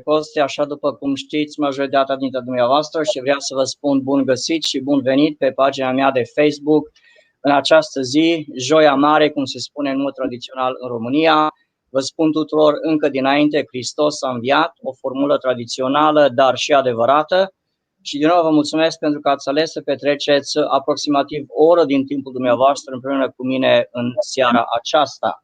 Costea, așa după cum știți, majoritatea dintre dumneavoastră, și vreau să vă spun bun găsit și bun venit pe pagina mea de Facebook în această zi, Joia Mare, cum se spune în mod tradițional în România. Vă spun tuturor încă dinainte, Hristos a înviat, o formulă tradițională, dar și adevărată. Și din nou vă mulțumesc pentru că ați ales să petreceți aproximativ o oră din timpul dumneavoastră împreună cu mine în seara aceasta.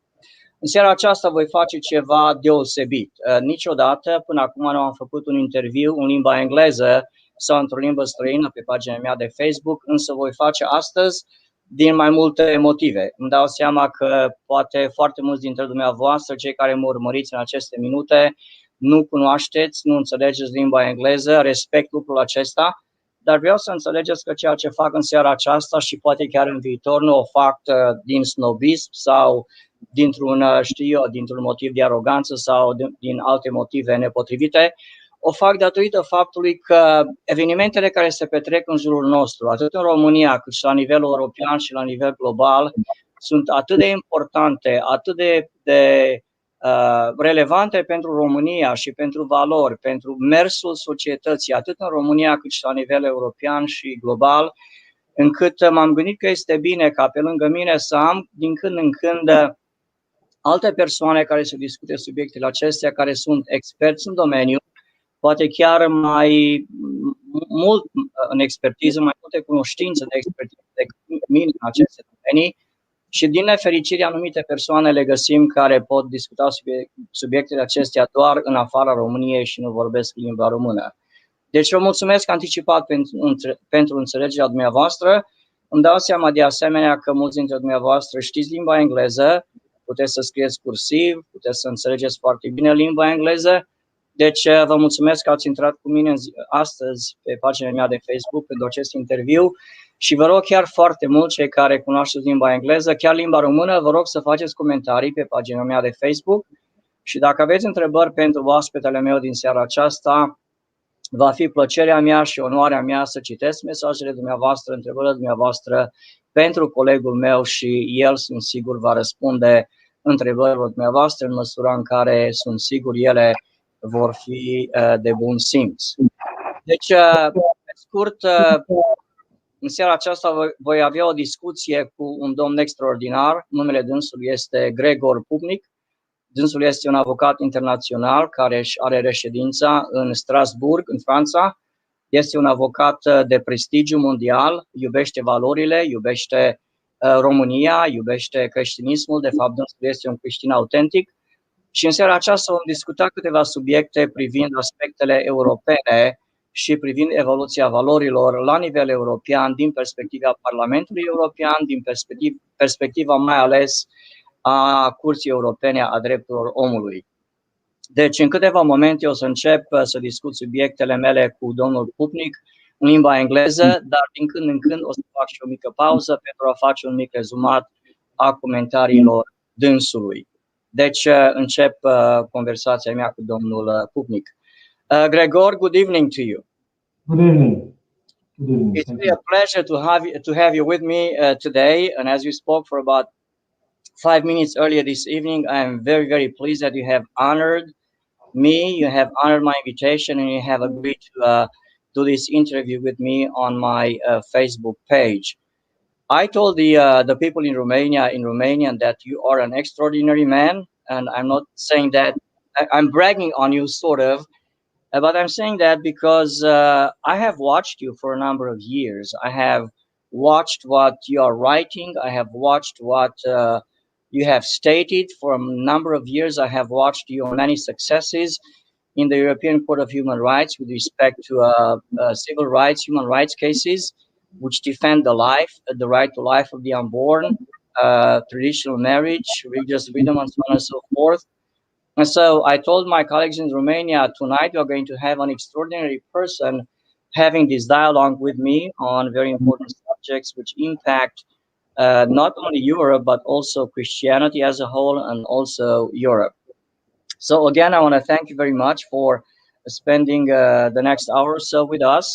În seara aceasta voi face ceva deosebit. Niciodată până acum nu am făcut un interviu în limba engleză sau într-o limbă străină pe pagina mea de Facebook, însă voi face astăzi din mai multe motive. Îmi dau seama că poate foarte mulți dintre dumneavoastră, cei care mă urmăriți în aceste minute, nu cunoașteți, nu înțelegeți limba engleză, respect lucrul acesta, dar vreau să înțelegeți că ceea ce fac în seara aceasta și poate chiar în viitor nu o fac din snobism sau dintr-un motiv de aroganță sau din alte motive nepotrivite. O fac datorită faptului că evenimentele care se petrec în jurul nostru, atât în România cât și la nivel european și la nivel global, sunt atât de importante, atât de relevante pentru România și pentru valori, pentru mersul societății, atât în România cât și la nivel european și global, încât m-am gândit că este bine ca pe lângă mine să am din când în când alte persoane care să discute subiectele acestea, care sunt experți în domeniu, poate chiar mai mult în expertiză, mai multe cunoștințe de expertiză decât mine în aceste domenii. Și din nefericire anumite persoane le găsim care pot discuta subiectele acestea doar în afara României și nu vorbesc limba română. Deci vă mulțumesc anticipat pentru înțelegerea dumneavoastră. Îmi dau seama de asemenea că mulți dintre dumneavoastră știți limba engleză, puteți să scrieți cursiv, puteți să înțelegeți foarte bine limba engleză. Deci vă mulțumesc că ați intrat cu mine astăzi pe pagina mea de Facebook pentru acest interviu și vă rog chiar foarte mult, cei care cunoașteți limba engleză, chiar limba română, vă rog să faceți comentarii pe pagina mea de Facebook și dacă aveți întrebări pentru oaspetele meu din seara aceasta, va fi plăcerea mea și onoarea mea să citesc mesajele dumneavoastră, întrebările dumneavoastră pentru colegul meu și el, sunt sigur, va răspunde întrebărilor dumneavoastră în măsura în care, sunt sigur, ele vor fi de bun simț. Deci, pe scurt, în seara aceasta voi avea o discuție cu un domn extraordinar. Numele dânsului este Grégor Puppinck. Dânsul este un avocat internațional care își are reședința în Strassbourg, în Franța. Este un avocat de prestigiu mondial, iubește valorile, iubește România, iubește creștinismul. De fapt, dânsul este un creștin autentic. Și în seara aceasta vom discuta câteva subiecte privind aspectele europene și privind evoluția valorilor la nivel european, din perspectiva Parlamentului European, din perspectiva mai ales a Curții Europene a Drepturilor Omului. Deci, în câteva momente o să încep să discut subiectele mele cu domnul Puppinck, în limba engleză, dar din când în când o să fac și o mică pauză pentru a face un mic rezumat a comentariilor dânsului. Deci încep conversația mea cu domnul Puppinck. Gregor, good evening to you. Good evening. Good evening. It's really a pleasure to have you with me today. And as you spoke for about 5 minutes earlier this evening, I am very, very pleased that you have honored me, you have honored my invitation, and you have agreed to do this interview with me on my Facebook page. I told the people in Romanian that you are an extraordinary man, and I'm not saying that I'm bragging on you, sort of, but I'm saying that because I have watched you for a number of years. I have watched what you are writing. I have watched what you have stated for a number of years. I have watched your many successes in the European Court of Human Rights with respect to civil rights, human rights cases, which defend the right to life of the unborn, traditional marriage, religious freedom, and so on and so forth. And so I told my colleagues in Romania, tonight we are going to have an extraordinary person having this dialogue with me on very important subjects which impact not only Europe, but also Christianity as a whole and also Europe. So again, I want to thank you very much for spending the next hour or so with us.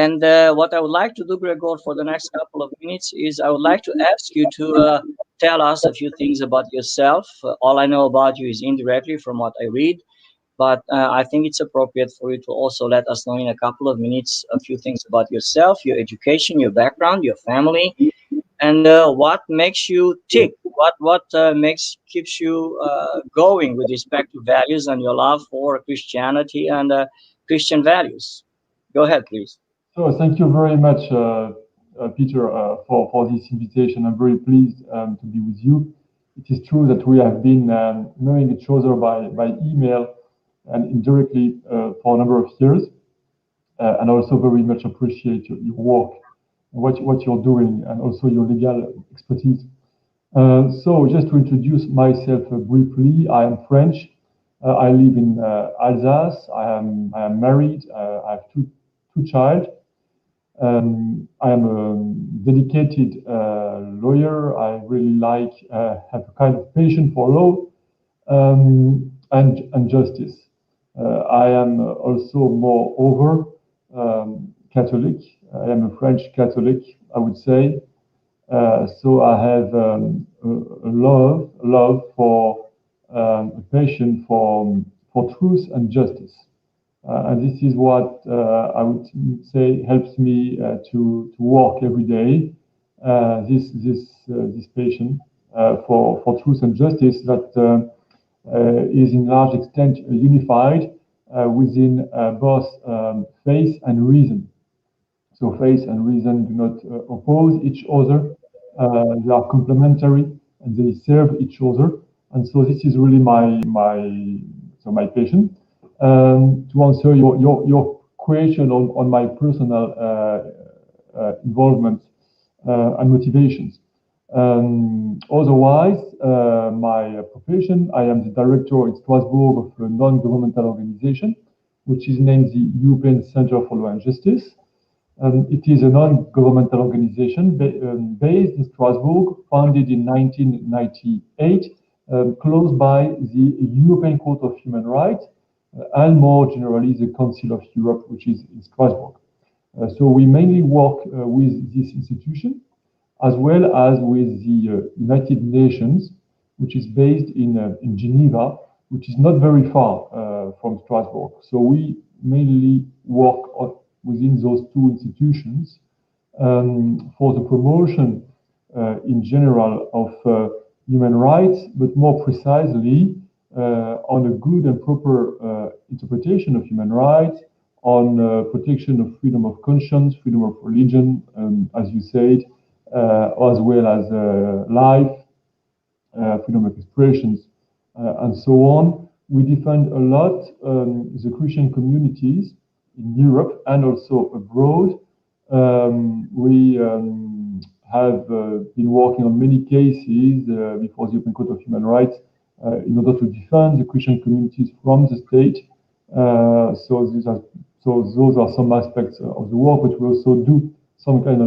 And what I would like to do, Gregor, for the next couple of minutes is I would like to ask you to tell us a few things about yourself. All I know about you is indirectly from what I read, but I think it's appropriate for you to also let us know in a couple of minutes a few things about yourself, your education, your background, your family, and what makes you tick, what keeps you going with respect to values and your love for Christianity and Christian values. Go ahead, please. So thank you very much, Peter, for this invitation. I'm very pleased to be with you. It is true that we have been knowing each other by email and indirectly for a number of years, and I also very much appreciate your work, what you're doing, and also your legal expertise. So just to introduce myself briefly, I am French. I live in Alsace. I am married. I have two children. I am a dedicated lawyer. I really have a kind of passion for law and justice. I am also, moreover, Catholic. I am a French Catholic, I would say. So I have a love for a passion for truth and justice. And this is what I would say helps me to work every day. This passion for truth and justice that is in large extent unified within both faith and reason. So faith and reason do not oppose each other. They are complementary and they serve each other. And so this is really my passion. To answer your question on my personal involvement and motivations. Otherwise, my profession, I am the director in Strasbourg of a non-governmental organization, which is named the European Center for Law and Justice. It is a non-governmental organization based in Strasbourg, founded in 1998, close by the European Court of Human Rights, and more generally the Council of Europe, which is in Strasbourg. So we mainly work with this institution, as well as with the United Nations, which is based in Geneva, which is not very far from Strasbourg. So we mainly work within those two institutions for the promotion in general of human rights, but more precisely on a good and proper interpretation of human rights, on protection of freedom of conscience, freedom of religion, as you said, as well as life, freedom of expressions, and so on. We defend a lot the Christian communities in Europe and also abroad. We have been working on many cases before the European Court of Human Rights in order to defend the Christian communities from the state. So So those are some aspects of the work, but we also do some kind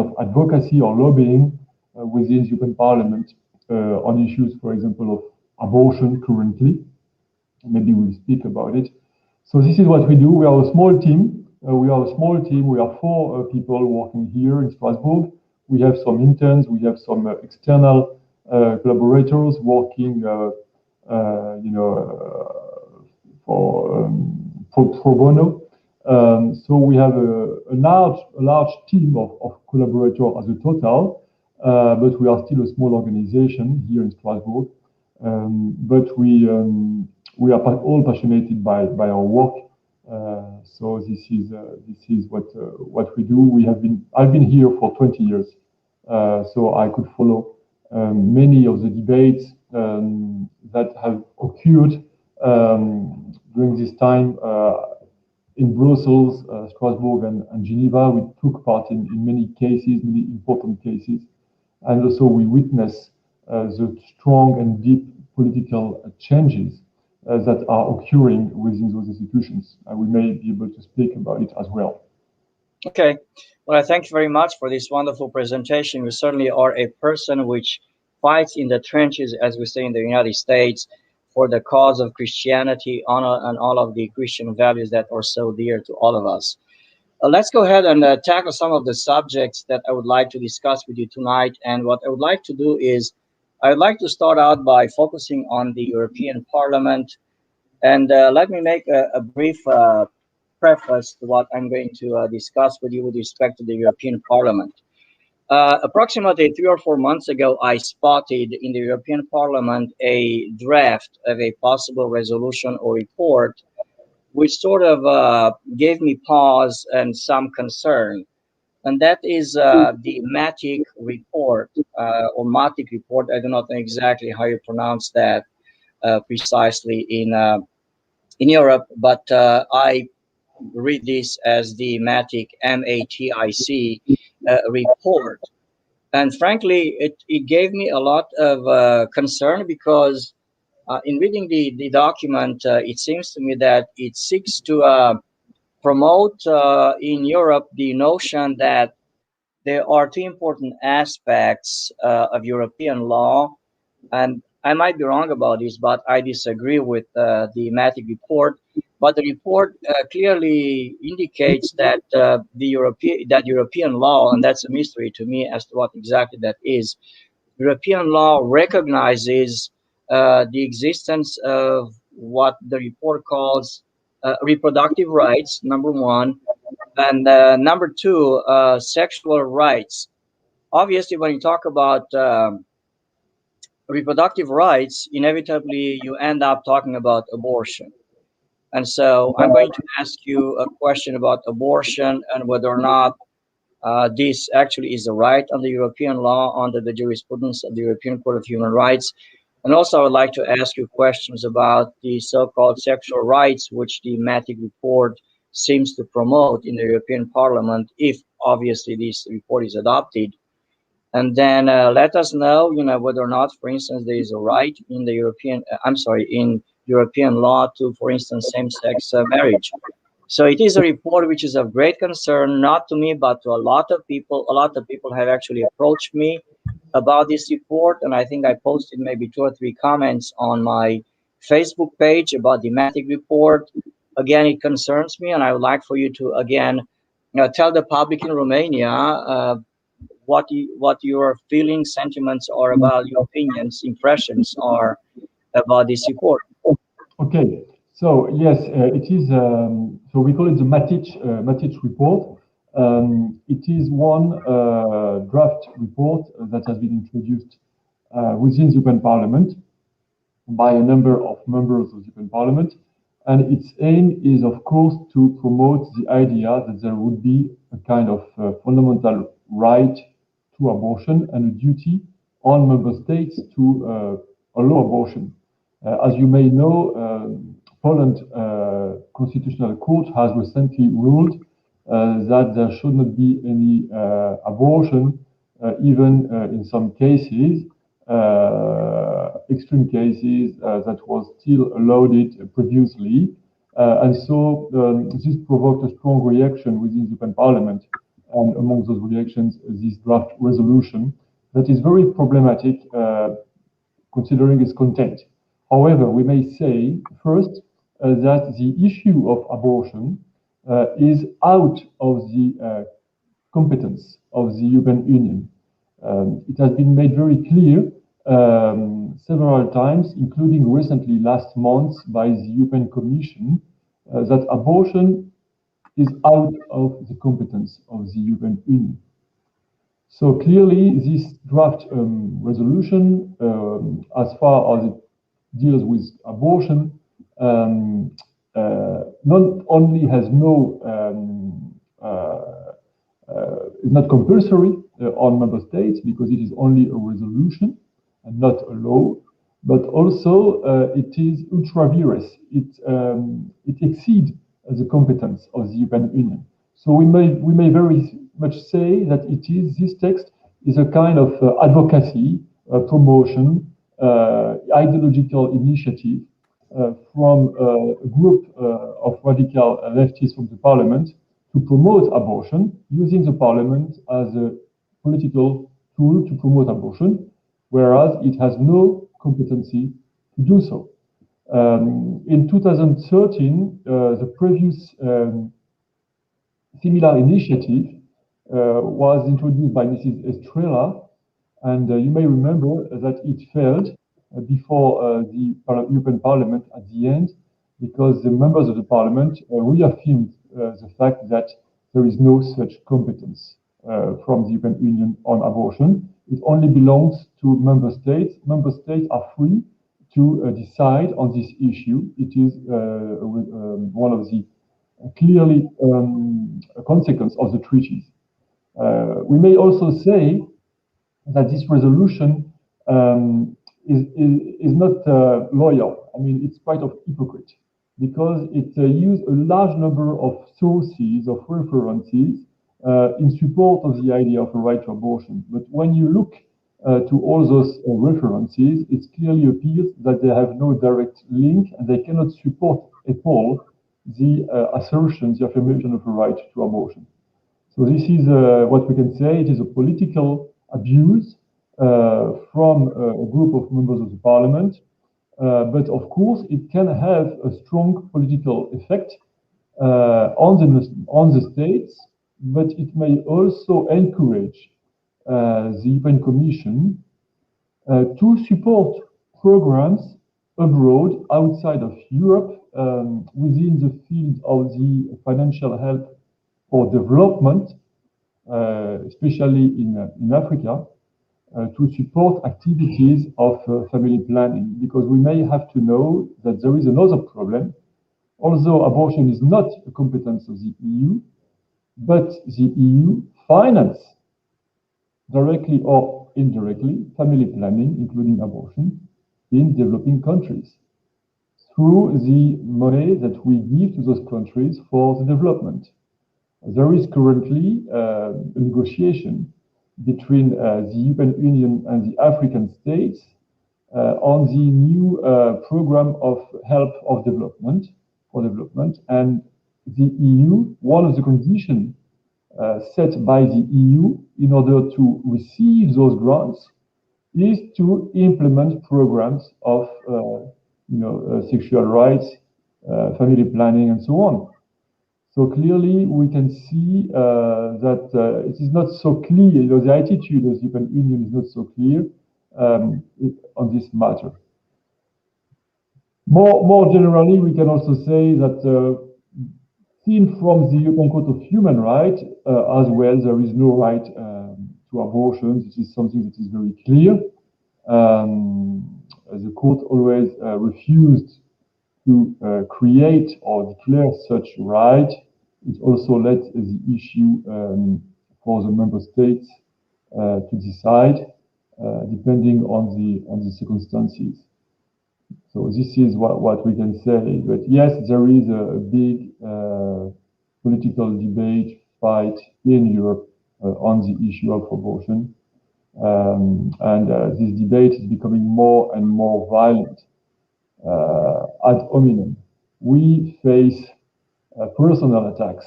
of advocacy or lobbying within the European Parliament on issues, for example, of abortion currently. Maybe we'll speak about it. So this is what we do. We are a small team. We are 4 people working here in Strasbourg. We have some interns. We have some external collaborators working, pro bono. So we have a large team of collaborators as a total, but we are still a small organization here in Strasbourg. But we are all passionate by our work. So this is what we do. I've been here for 20 years, so I could follow many of the debates that have occurred during this time in Brussels, Strasbourg, and Geneva. We took part in many cases, many important cases, and also we witness the strong and deep political changes that are occurring within those institutions. We may be able to speak about it as well. Okay. Well, I thank you very much for this wonderful presentation. You certainly are a person which fights in the trenches, as we say in the United States, for the cause of Christianity, honor, and all of the Christian values that are so dear to all of us. Let's go ahead and tackle some of the subjects that I would like to discuss with you tonight. And what I would like to do is, I would like to start out by focusing on the European Parliament. And let me make a brief preface to what I'm going to discuss with you with respect to the European Parliament. Approximately 3 or 4 months ago, I spotted in the European Parliament a draft of a possible resolution or report, which sort of gave me pause and some concern. And that is the Matic report, or Matic report. I do not know exactly how you pronounce that precisely in Europe, but I read this as the Matic, M-A-T-I-C, report. And frankly, it gave me a lot of concern, because in reading the document, it seems to me that it seeks to promote in Europe the notion that there are 2 important aspects of European law. And I might be wrong about this, but I disagree with the Matic report. But the report clearly indicates that European law, and that's a mystery to me as to what exactly that is, European law recognizes the existence of what the report calls reproductive rights, number 1, and number 2, sexual rights. Obviously, when you talk about reproductive rights, inevitably you end up talking about abortion. And so I'm going to ask you a question about abortion and whether or not this actually is a right under European law, under the jurisprudence of the European Court of Human Rights. And also I would like to ask you questions about the so-called sexual rights, which the Matic report seems to promote in the European Parliament, if obviously this report is adopted. And then let us know, whether or not, for instance, there is a right in the in European law to, for instance, same-sex marriage. So it is a report which is of great concern, not to me, but to a lot of people. A lot of people have actually approached me about this report, and I think I posted maybe 2 or 3 comments on my Facebook page about the Matic report. Again, it concerns me, and I would like for you to, again, tell the public in Romania what your feelings, sentiments are about, your opinions, impressions are about this report. Okay, so yes, it is. So we call it the Matic report. It is one draft report that has been introduced within the European Parliament by a number of members of the European Parliament, and its aim is, of course, to promote the idea that there would be a kind of fundamental right to abortion and a duty on member states to allow abortion. As you may know, Poland Constitutional Court has recently ruled that there should not be any abortion, even in some cases, extreme cases that was still allowed it previously. And so this provoked a strong reaction within the European Parliament, and among those reactions, this draft resolution that is very problematic considering its content. However, we may say first that the issue of abortion is out of the competence of the European Union. It has been made very clear several times, including recently last month by the European Commission, that abortion is out of the competence of the European Union. So clearly, this draft resolution, as far as it deals with abortion, not only has is not compulsory on member states because it is only a resolution and not a law, but also it is ultra vires. It exceeds the competence of the European Union. So we may very much say that this text is a kind of advocacy, promotion, ideological initiative from a group of radical leftists from the parliament to promote abortion, using the parliament as a political tool to promote abortion, whereas it has no competency to do so. In 2013, the previous similar initiative was introduced by Mrs. Estrela, and you may remember that it failed before the European Parliament at the end, because the members of the Parliament reaffirmed the fact that there is no such competence from the European Union on abortion. It only belongs to member states. Member states are free to decide on this issue. It is one of the clearly a consequence of the treaties. We may also say that this resolution is not loyal. I mean, it's quite of hypocrite, because it used a large number of sources, of references, in support of the idea of a right to abortion. But when you look to all those references, it clearly appears that they have no direct link, and they cannot support at all the assertion, the affirmation of a right to abortion. So this is what we can say. It is a political abuse from a group of members of the parliament. But of course, it can have a strong political effect on the states, but it may also encourage the European Commission to support programs abroad, outside of Europe, within the field of the financial help for development, especially in Africa, to support activities of family planning, because we may have to know that there is another problem. Although abortion is not a competence of the EU, but the EU finances, directly or indirectly, family planning, including abortion, in developing countries, through the money that we give to those countries for the development. There is currently a negotiation between the European Union and the African states on the new program of help of development, and the EU, one of the conditions set by the EU in order to receive those grants is to implement programs of sexual rights, family planning, and so on. So clearly, we can see that it is not so clear. The attitude of the European Union is not so clear on this matter. More generally, we can also say that seen from the European Court of Human Rights as well, there is no right to abortion. This is something that is very clear. The court always refused to create or declare such right. It also let the issue for the member states to decide, depending on the circumstances. So this is what we can say. But yes, there is a big political debate, fight in Europe on the issue of abortion. And this debate is becoming more and more violent, ad hominem. we face personal attacks,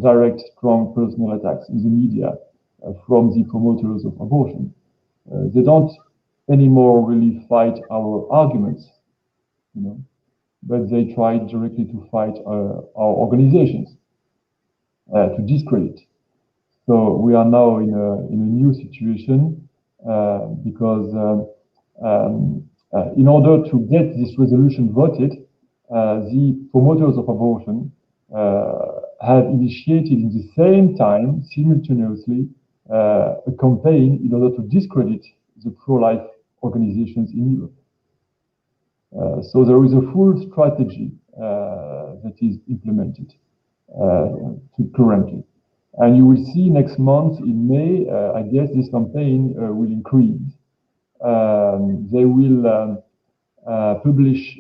direct, strong personal attacks in the media from the promoters of abortion. They don't anymore really fight our arguments, but they try directly to fight our organizations, to discredit. So we are now in a new situation because in order to get this resolution voted, the promoters of abortion have initiated in the same time, simultaneously, a campaign in order to discredit the pro-life organizations in Europe. So there is a full strategy that is implemented currently. And you will see next month in May, I guess this campaign will increase. They will publish,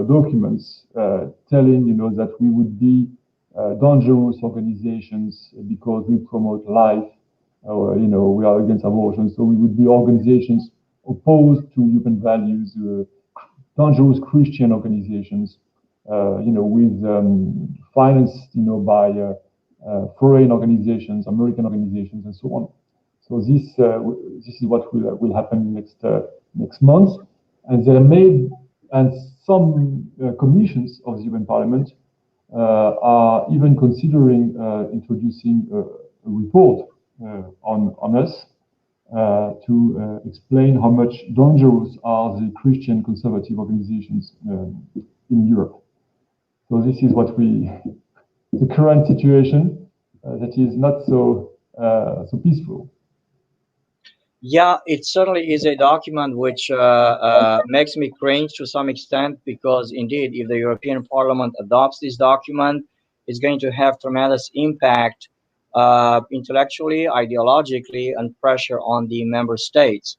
documents telling, that we would be dangerous organizations because we promote life, or, we are against abortion. So we would be organizations opposed to human values, dangerous Christian organizations, with financed, by foreign organizations, American organizations, and so on. So this is what will happen next month. And some commissions of the European Parliament are even considering introducing a report on us to explain how much dangerous are the Christian conservative organizations in Europe. So this is the current situation that is not so peaceful. Yeah, it certainly is a document which makes me cringe to some extent, because indeed, if the European Parliament adopts this document, it's going to have tremendous impact intellectually, ideologically, and pressure on the member states.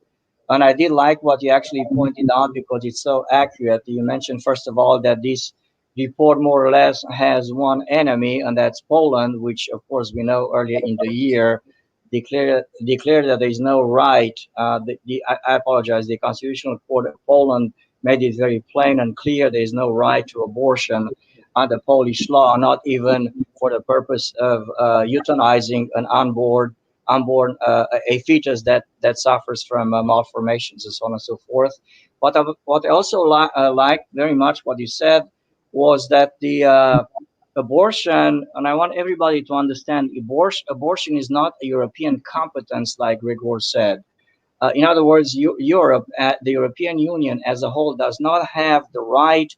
And I did like what you actually pointed out, because it's so accurate. You mentioned, first of all, that this report more or less has one enemy, and that's Poland, which, of course, we know earlier in the year declared that there is no right. I apologize. The Constitutional Court of Poland made it very plain and clear there is no right to abortion under Polish law, not even for the purpose of euthanizing an unborn a fetus that suffers from malformations and so on and so forth. What I also liked very much what you said was that the abortion, and I want everybody to understand, abortion is not a European competence, like Grégor said. In other words, Europe, the European Union as a whole, does not have the right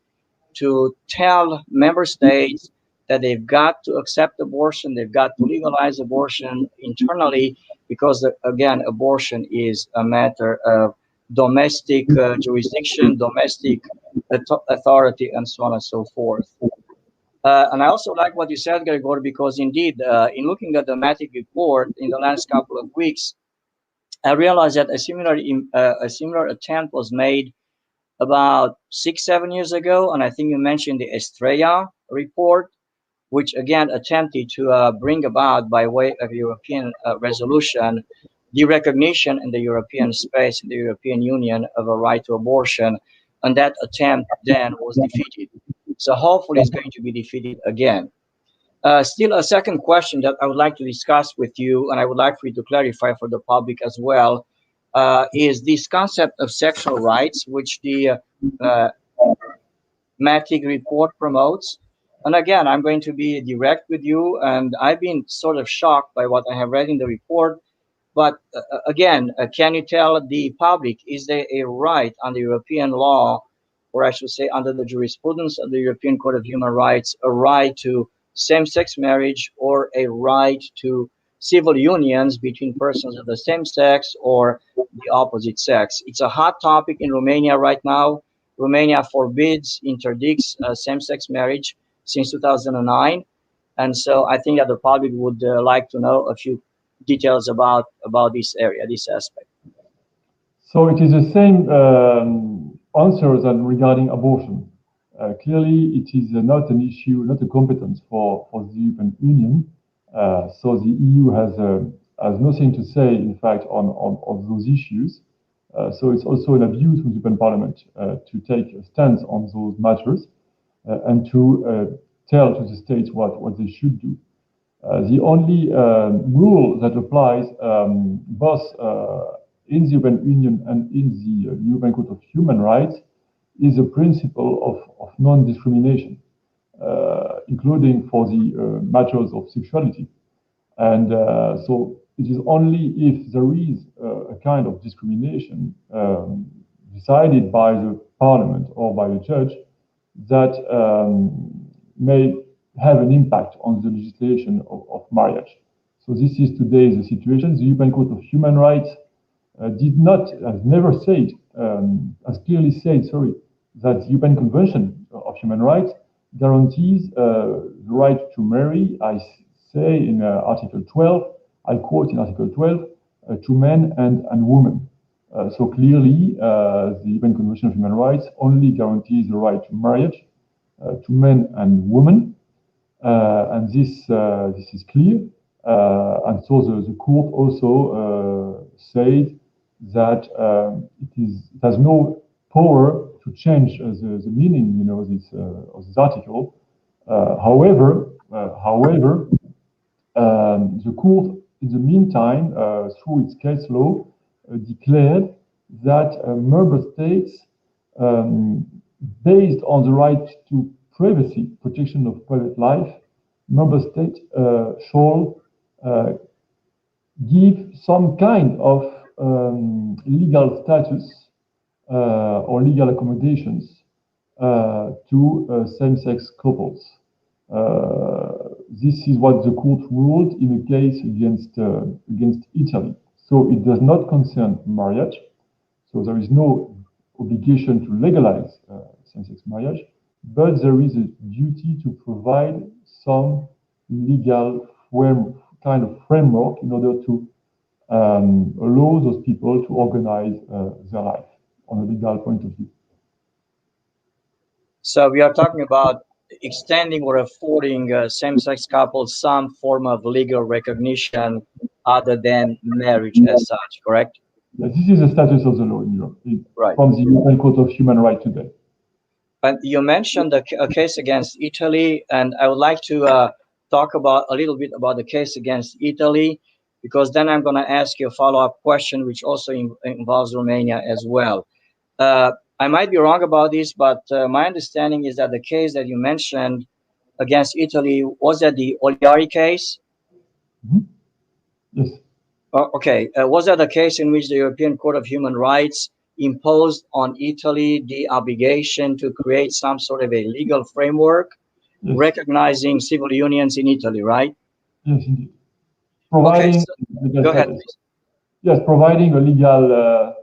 to tell member states that they've got to accept abortion, they've got to legalize abortion internally, because, again, abortion is a matter of domestic jurisdiction, domestic authority, and so on and so forth. And I also like what you said, Grégor, because indeed, in looking at the Matic report in the last couple of weeks, I realized that a similar attempt was made about 6-7 years ago, and I think you mentioned the Estrella report, which again attempted to bring about, by way of European resolution, the recognition in the European space, in the European Union, of a right to abortion, and that attempt then was defeated. So hopefully it's going to be defeated again. Still, a second question that I would like to discuss with you, and I would like for you to clarify for the public as well, is this concept of sexual rights, which the Matic report promotes. And again, I'm going to be direct with you, and I've been sort of shocked by what I have read in the report. But again, can you tell the public, is there a right under European law, or I should say under the jurisprudence of the European Court of Human Rights, a right to same-sex marriage, or a right to civil unions between persons of the same sex or the opposite sex? It's a hot topic in Romania right now. Romania forbids, interdicts same-sex marriage since 2009. And so I think that the public would like to know a few details about this area, this aspect. So it is the same answer than regarding abortion. Clearly, it is not an issue, not a competence for the European Union. So the EU has nothing to say, in fact, on those issues. So it's also an abuse from the European Parliament to take a stance on those matters. and to tell to the states what they should do. The only rule that applies both in the European Union and in the European Court of Human Rights is the principle of non-discrimination, including for the matters of sexuality. And so it is only if there is a kind of discrimination decided by the parliament or by a judge that may have an impact on the legislation of marriage. So this is today the situation. The European Court of Human Rights has never said, has clearly said, that the European Convention of Human Rights guarantees the right to marry, I say in Article 12, I quote in Article 12, to men and women. So clearly, the European Convention of Human Rights only guarantees the right to marriage to men and women, and this is clear. And so the court also said that it has no power to change the meaning, of this article. However, the court, in the meantime, through its case law, declared that member states, based on the right to privacy, protection of private life, member states shall give some kind of legal status or legal accommodations to same-sex couples. This is what the court ruled in a case against Italy. So it does not concern marriage. So there is no obligation to legalize same-sex marriage, but there is a duty to provide some legal kind of framework in order to allow those people to organize their life on a legal point of view. So we are talking about extending or affording same-sex couples some form of legal recognition other than marriage as such, correct? Yes, this is the status of the law in Europe, right, from the European Court of Human Rights today. And you mentioned a case against Italy, and I would like to talk about a little bit about the case against Italy, because then I'm going to ask you a follow-up question, which also involves Romania as well. I might be wrong about this, but my understanding is that the case that you mentioned against Italy, was that the Oliari case? Mm-hmm. Yes. Okay. Was that the case in which the European Court of Human Rights imposed on Italy the obligation to create some sort of a legal framework, yes, recognizing civil unions in Italy, right? Yes, indeed. Providing go ahead, please. Yes, providing a legal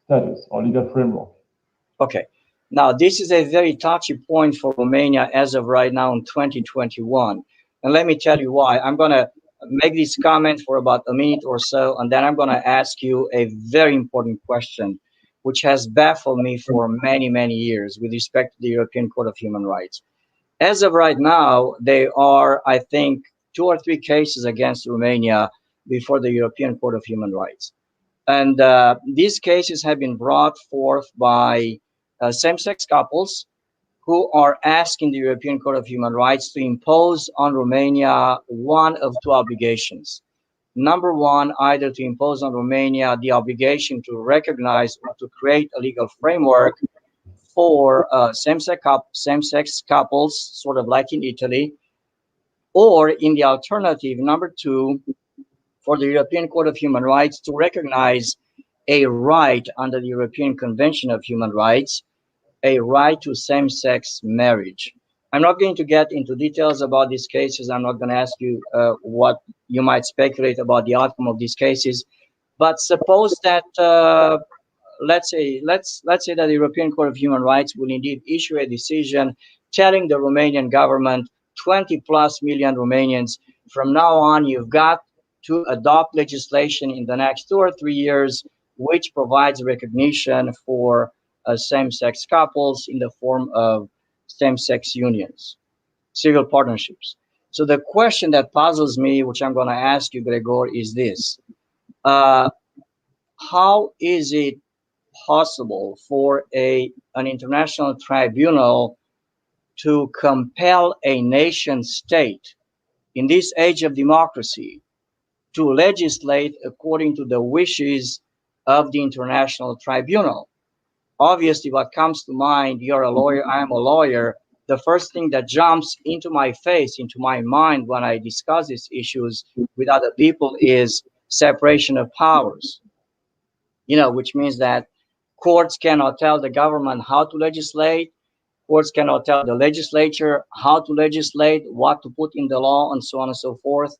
status or legal framework. Okay. Now, this is a very touchy point for Romania as of right now in 2021. And let me tell you why. I'm going to make this comment for about a minute or so, and then I'm going to ask you a very important question, which has baffled me for many, many years with respect to the European Court of Human Rights. As of right now, there are, I think, 2 or 3 cases against Romania before the European Court of Human Rights. And these cases have been brought forth by same-sex couples who are asking the European Court of Human Rights to impose on Romania one of 2 obligations. Number one, either to impose on Romania the obligation to recognize or to create a legal framework for same-sex couples, sort of like in Italy, or in the alternative, number 2, for the European Court of Human Rights to recognize a right under the European Convention of Human Rights, a right to same-sex marriage. I'm not going to get into details about these cases. I'm not going to ask you what you might speculate about the outcome of these cases. But suppose that, let's say that the European Court of Human Rights will indeed issue a decision telling the Romanian government, 20+ million Romanians, from now on, you've got to adopt legislation in the next 2 or 3 years, which provides recognition for same-sex couples in the form of same-sex unions, civil partnerships. So the question that puzzles me, which I'm going to ask you, Gregor, is this. How is it possible for an international tribunal to compel a nation state in this age of democracy to legislate according to the wishes of the International Tribunal. Obviously, what comes to mind, you're a lawyer, I'm a lawyer, the first thing that jumps into my face, into my mind when I discuss these issues with other people is separation of powers. You know, which means that courts cannot tell the government how to legislate, courts cannot tell the legislature how to legislate, what to put in the law, and so on and so forth.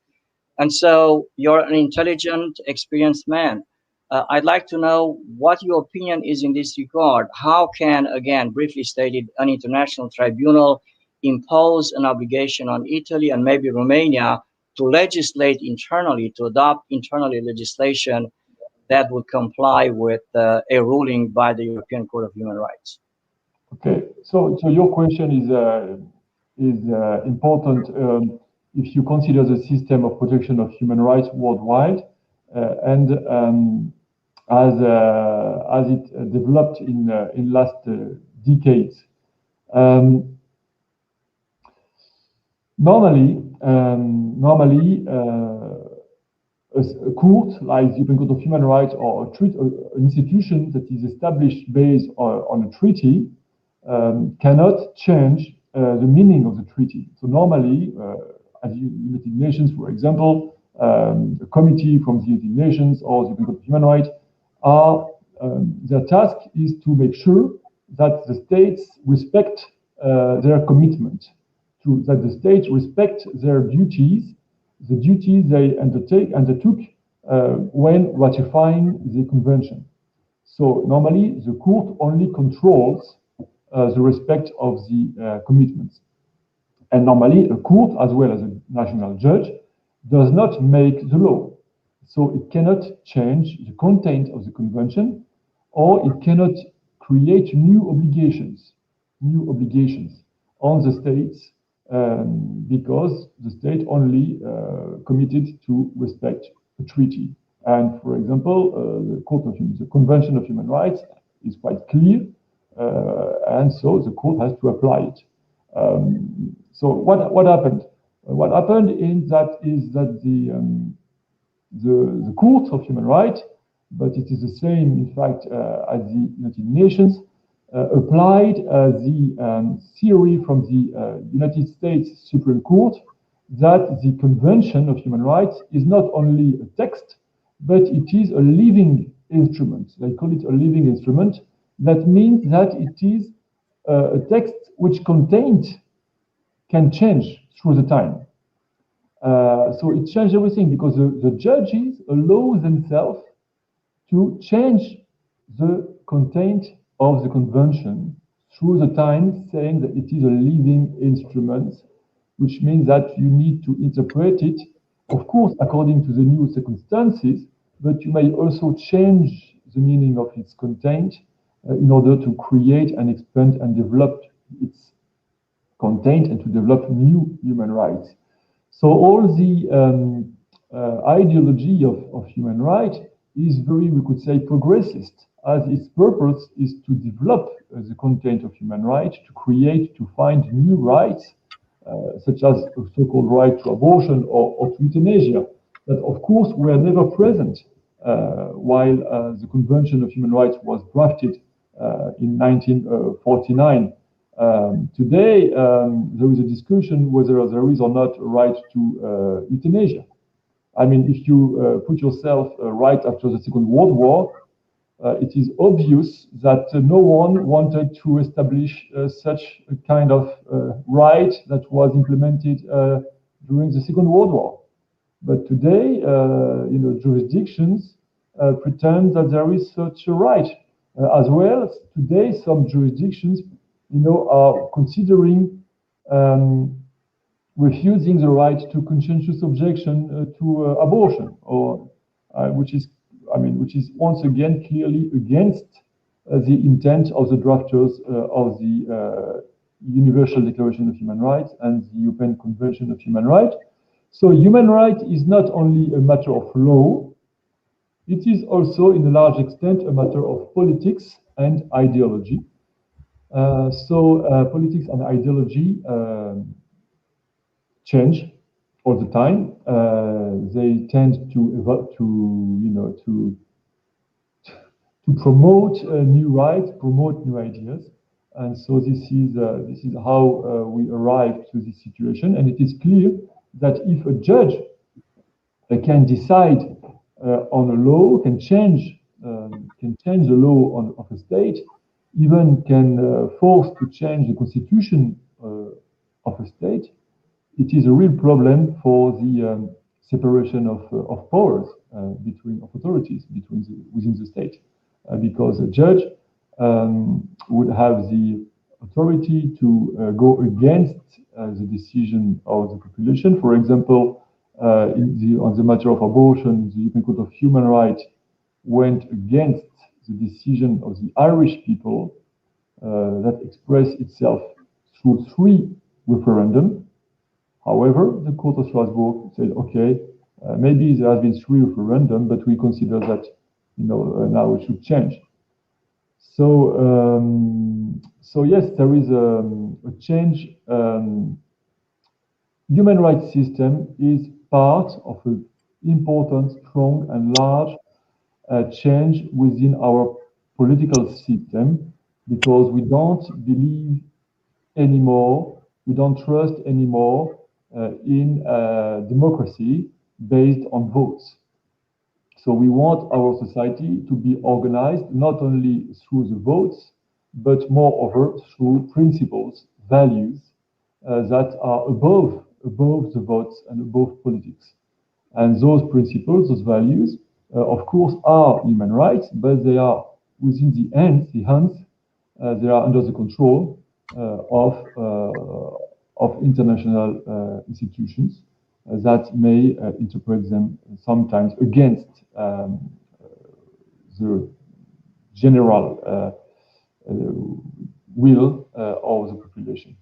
And so you're an intelligent, experienced man. I'd like to know what your opinion is in this regard. How can, again, briefly stated, an international tribunal impose an obligation on Italy and maybe Romania to legislate internally, to adopt internally legislation that would comply with a ruling by the European Court of Human Rights? Okay, so your question is important if you consider the system of protection of human rights worldwide and as it developed in last decades. Normally, a court like the European Court of Human Rights or an institution that is established based on a treaty cannot change the meaning of the treaty. So normally, as United Nations, for example, a committee from the United Nations or the European Court of Human Rights their task is to make sure that the states respect their commitment, that the states respect their duties, the duties they undertook when ratifying the convention. So normally the court only controls the respect of the commitments. And normally a court, as well as a national judge, does not make the law. So it cannot change the content of the convention, or it cannot create new obligations on the states because the state only committed to respect the treaty. And for example, the Convention of Human Rights is quite clear, and so the court has to apply it. So what happened? What happened is that the Court of Human Rights, but it is the same, in fact, as the United Nations, applied the theory from the United States Supreme Court that the Convention of Human Rights is not only a text, but it is a living instrument. They call it a living instrument. That means that it is a text which content can change through the time. So it changed everything because the judges allow themselves to change the content of the convention through the time, saying that it is a living instrument, which means that you need to interpret it, of course, according to the new circumstances, but you may also change the meaning of its content in order to create and expand and develop its content and to develop new human rights. So all the ideology of human rights is very, we could say, progressist, as its purpose is to develop the content of human rights, to create, to find new rights, such as a so-called right to abortion or to euthanasia, that of course were never present while the Convention of Human Rights was drafted in 1949. Today, there is a discussion whether there is or not a right to euthanasia. I mean, if you put yourself right after the Second World War, it is obvious that no one wanted to establish such a kind of right that was implemented during the Second World War. But today, jurisdictions pretend that there is such a right. As well, today some jurisdictions, are considering refusing the right to conscientious objection to abortion, or which is once again clearly against the intent of the drafters of the Universal Declaration of Human Rights and the European Convention of Human Rights. So human rights is not only a matter of law, it is also, in a large extent, a matter of politics and ideology. Politics and ideology change all the time. They tend to evolve, to promote new rights, promote new ideas, and so this is how we arrive to this situation. And it is clear that if a judge can decide on a law, can change the law of a state, even can force to change the constitution of a state, it is a real problem for the separation of powers between authorities within the state, because a judge would have the authority to go against the decision of the population. For example, on the matter of abortion, the European Court of Human Rights went against the decision of the Irish people that expressed itself through 3 referendums. However, the Court of Strasbourg said, okay, maybe there have been 3 referendums, but we consider that now it should change. So yes, there is a change. Human rights system is part of an important, strong, and large change within our political system, because we don't believe anymore, we don't trust anymore in democracy based on votes. So we want our society to be organized not only through the votes, but moreover through principles, values that are above the votes and above politics. And those principles, those values, of course, are human rights, but they are within the hands, they are under the control of international institutions that may interpret them sometimes against the general will of the population.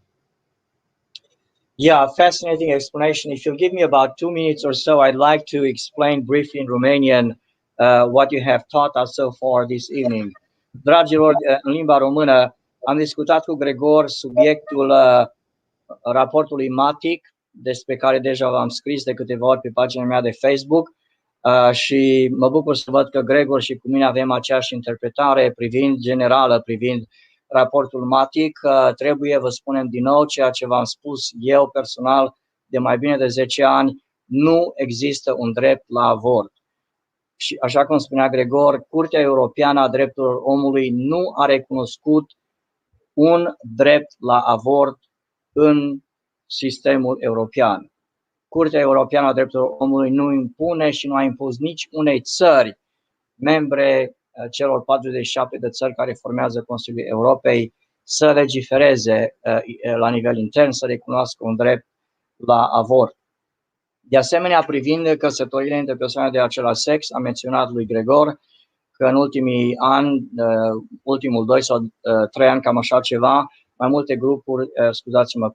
Yeah, fascinating explanation. If you'll give me about 2 minutes or so, I'd like to explain briefly in Romanian what you have taught us so far this evening. Dragilor, în limba română, am discutat cu Gregor subiectul raportului Matic, despre care deja v-am scris de câteva ori pe pagina mea de Facebook, și mă bucur să văd că Gregor și cu mine avem aceeași interpretare generală privind raportul Matic. Trebuie, vă spunem din nou, ceea ce v-am spus eu personal de mai bine de 10 ani, nu există un drept la avort. Și așa cum spunea Gregor, Curtea Europeană a Drepturilor Omului nu a recunoscut un drept la avort în sistemul european. Curtea Europeană a Drepturilor Omului nu impune și nu a impus nici unei țări membre celor 47 de țări care formează Consiliul Europei să legifereze la nivel intern, să recunoască un drept la avort. De asemenea, privind căsătoriile între persoane de același sex, a menționat lui Gregor că în ultimii ani, ultimul 2 sau 3 ani, cam așa ceva, mai multe grupuri,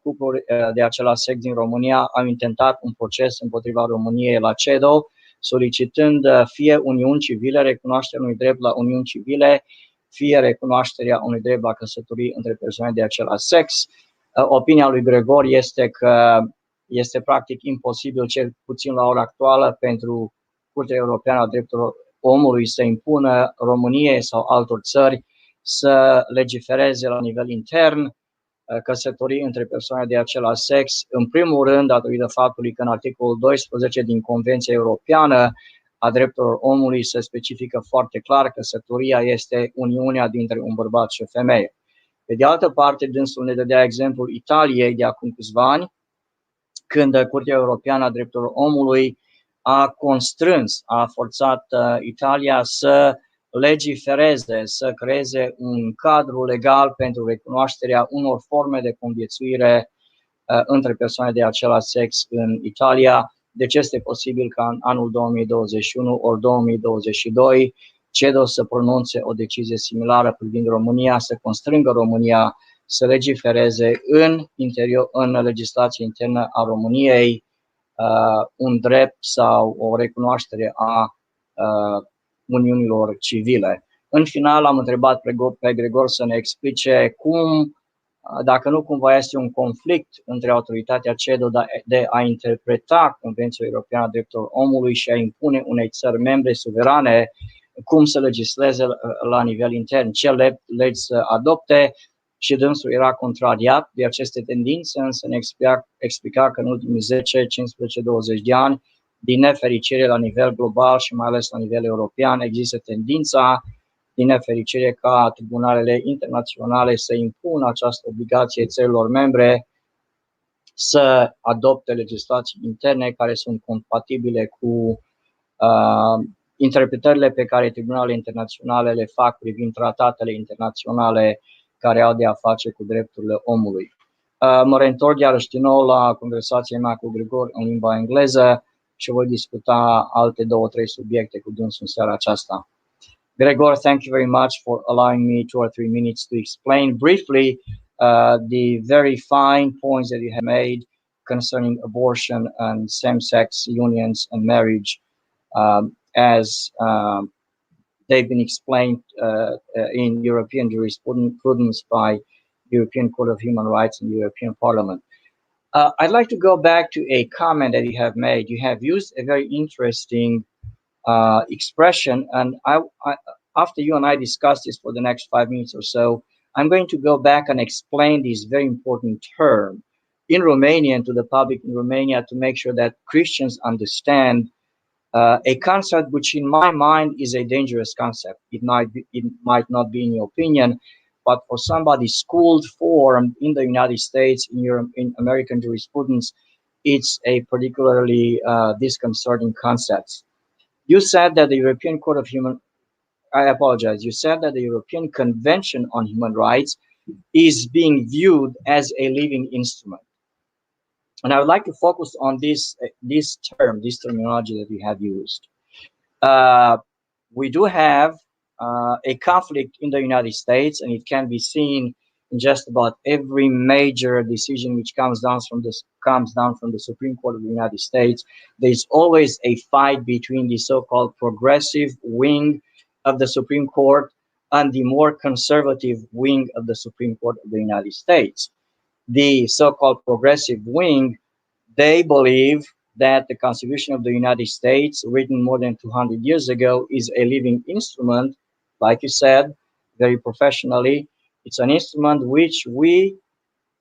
cupluri de același sex din România au intentat un proces împotriva României la CEDO, solicitând fie uniuni civile, recunoașterea unui drept la uniuni civile, fie recunoașterea unui drept la căsătorii între persoane de același sex. Opinia lui Gregor este că este practic imposibil, cel puțin la ora actuală, pentru Curtea Europeană a Drepturilor Omului să impună României sau altor țări să legifereze la nivel intern căsătorii între persoane de același sex, în primul rând datorită faptului că în articolul 12 din Convenția Europeană a Drepturilor Omului se specifică foarte clar că căsătoria este uniunea dintre un bărbat și o femeie. Pe de altă parte, dânsul ne dădea exemplul Italiei de acum câțiva ani, când Curtea Europeană a Drepturilor Omului a forțat Italia să legifereze, să creeze un cadru legal pentru recunoașterea unor forme de conviețuire între persoane de același sex în Italia. Deci este posibil ca în anul 2021 ori 2022 CEDO să pronunțe o decizie similară privind România, să constrângă România să legifereze în legislația internă a României un drept sau o recunoaștere a uniunilor civile. În final am întrebat pe Gregor să ne explice cum, dacă nu cumva este un conflict între autoritatea CEDO de a interpreta Convenția Europeană a Drepturilor Omului și a impune unei țări membre suverane cum să legisleze la nivel intern, ce legi să adopte, și dânsul era contrariat de aceste tendințe, însă ne explica că în ultimii 10, 15, 20 de ani, din nefericire la nivel global și mai ales la nivel european, există tendința, din nefericire, ca tribunalele internaționale să impună această obligație țărilor membre să adopte legislații interne care sunt compatibile cu interpretările pe care tribunalele internaționale le fac privind tratatele internaționale care au de a face cu drepturile omului. Mă reîntorc iarăși din nou la conversația mea cu Grégor în limba engleză și voi discuta alte 2-3 subiecte cu dânsul în seara aceasta. Gregor, thank you very much for allowing me 2 or 3 minutes to explain briefly the very fine points that you have made concerning abortion and same-sex unions and marriage as they've been explained in European jurisprudence by the European Court of Human Rights and the European Parliament. I'd like to go back to a comment that you have made. You have used a very interesting expression, and after you and I discuss this for the next 5 minutes or so, I'm going to go back and explain this very important term in Romanian to the public in Romania to make sure that Christians understand a concept which in my mind is a dangerous concept. It might not be in your opinion, but for somebody schooled, formed in the United States, in American jurisprudence, it's a particularly disconcerting concept. You said that the European Court of Human, I apologize, you said that the European Convention on Human Rights is being viewed as a living instrument. And I would like to focus on this terminology that we have used. We do have a conflict in the United States, and it can be seen in just about every major decision which comes down from the Supreme Court of the United States. There's always a fight between the so-called progressive wing of the Supreme Court and the more conservative wing of the Supreme Court of the United States. The so-called progressive wing, they believe that the Constitution of the United States, written more than 200 years ago, is a living instrument, like you said, very professionally. It's an instrument which we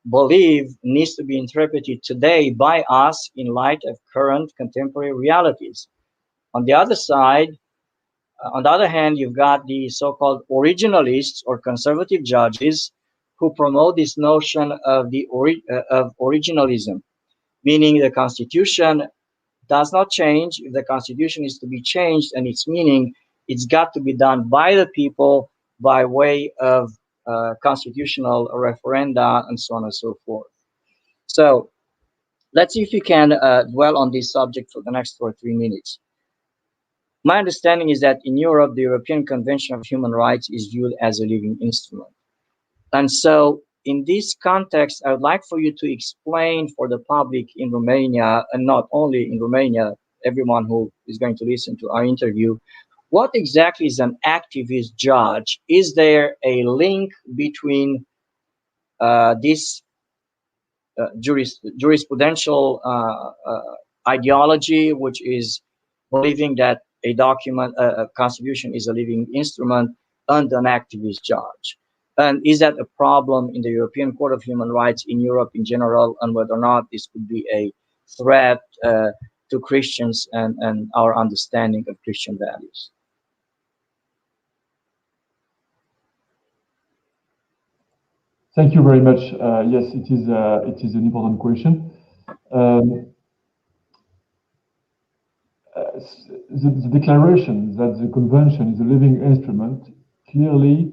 believe needs to be interpreted today by us in light of current contemporary realities. On the other side, on the other hand, you've got the so-called originalists or conservative judges who promote this notion of of originalism, meaning the Constitution does not change. If the Constitution is to be changed and its meaning, it's got to be done by the people by way of constitutional referenda and so on and so forth. So let's see if you can dwell on this subject for the next 2 or 3 minutes. My understanding is that in Europe, the European Convention of Human Rights is viewed as a living instrument. And so in this context, I would like for you to explain for the public in Romania, and not only in Romania, everyone who is going to listen to our interview, what exactly is an activist judge? Is there a link between this jurisprudential ideology, which is believing that a constitution is a living instrument, and an activist judge? And is that a problem in the European Court of Human Rights, in Europe in general, and whether or not this could be a threat to Christians and our understanding of Christian values? Thank you very much. Yes, it is an important question. The declaration that the convention is a living instrument clearly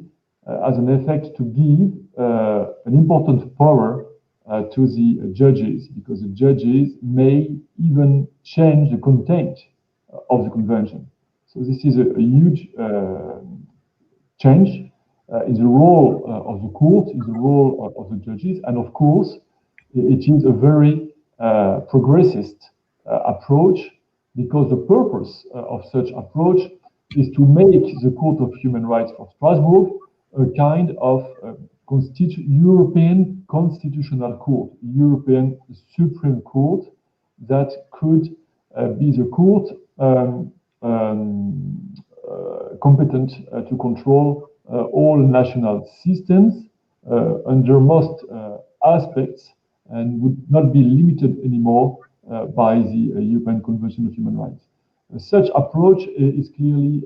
has an effect to give an important power to the judges, because the judges may even change the content of the convention. So this is a huge change in the role of the court, in the role of the judges, and of course, it is a very progressist approach, because the purpose of such approach is to make the Court of Human Rights for Strasbourg a kind of European constitutional court, European Supreme Court that could be the court competent to control all national systems under most aspects and would not be limited anymore by the European Convention of Human Rights. Such approach is clearly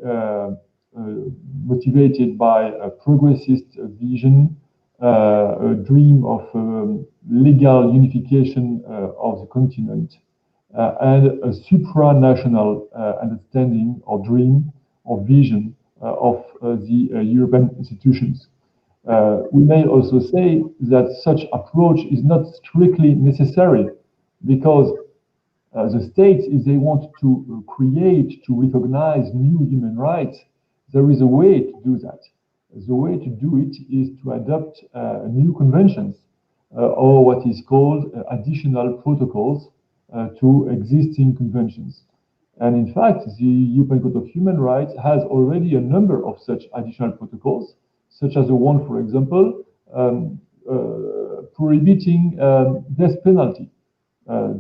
motivated by a progressist vision, a dream of legal unification of the continent, and a supranational understanding or dream or vision of the European institutions. We may also say that such approach is not strictly necessary because the states, if they want to create, to recognize new human rights, there is a way to do that. The way to do it is to adopt new conventions or what is called additional protocols to existing conventions. And in fact, the European Court of Human Rights has already a number of such additional protocols, such as the one, for example, prohibiting death penalty.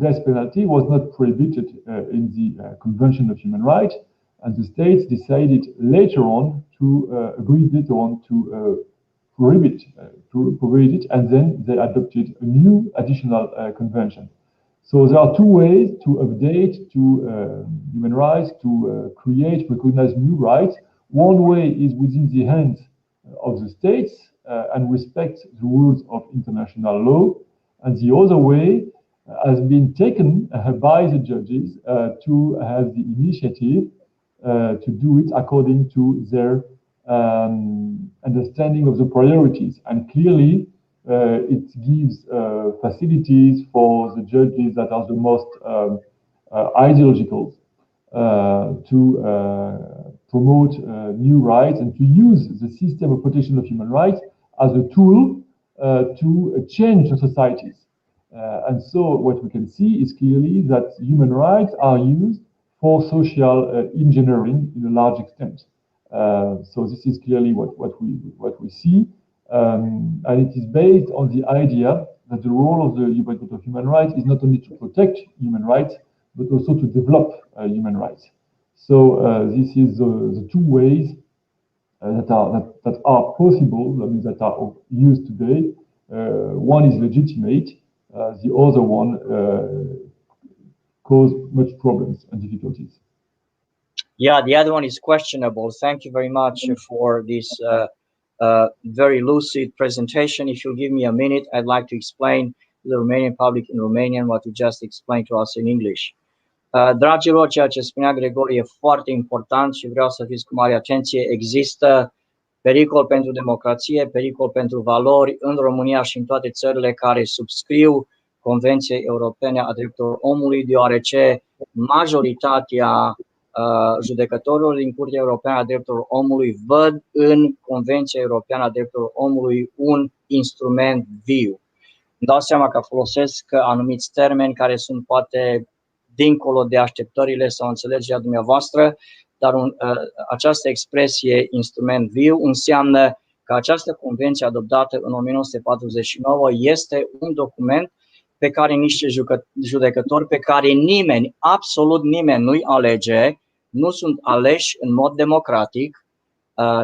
Death penalty was not prohibited in the Convention of Human Rights, and the states decided later on to agree later on to prohibit it, and then they adopted a new additional convention. So there are two ways to update to human rights, to create, recognize new rights. One way is within the hands of the states and respect the rules of international law, and the other way has been taken by the judges to have the initiative to do it according to their understanding of the priorities. And clearly, it gives facilities for the judges that are the most ideological to promote new rights and to use the system of protection of human rights as a tool to change the societies. And so what we can see is clearly that human rights are used for social engineering in a large extent. So this is clearly what we see. And it is based on the idea that the role of the European Court of Human Rights is not only to protect human rights, but also to develop human rights. So this is the two ways that are possible, I mean, that are used today. One is legitimate, the other one cause much problems and difficulties. Yeah, the other one is questionable. Thank you very much for this very lucid presentation. If you'll give me a minute, I'd like to explain to the Romanian public in Romanian what you just explained to us in English. Dragilor, ceea ce spunea Gregor e foarte important și vreau să fiți cu mare atenție. Există pericol pentru democrație, pericol pentru valori în România și în toate țările care subscriu Convenției Europene a Drepturilor Omului, deoarece majoritatea judecătorilor din Curtea Europeană a Drepturilor Omului văd în Convenția Europeană a Drepturilor Omului un instrument viu. Îmi dau seama că folosesc anumiți termeni care sunt poate dincolo de așteptările sau înțelegerea dumneavoastră, dar această expresie instrument viu înseamnă că această convenție adoptată în 1949 este un document pe care niște judecători, pe care nimeni, absolut nimeni nu-i alege, nu sunt aleși în mod democratic,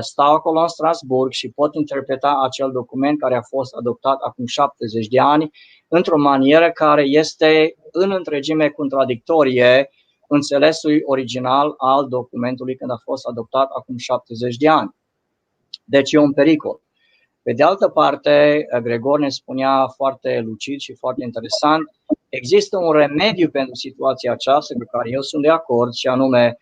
stau acolo în Strasbourg și pot interpreta acel document care a fost adoptat acum 70 de ani într-o manieră care este în întregime contradictorie înțelesului original al documentului când a fost adoptat acum 70 de ani. Deci e un pericol. Pe de altă parte, Gregor ne spunea foarte lucid și foarte interesant, există un remediu pentru situația aceasta cu care eu sunt de acord și anume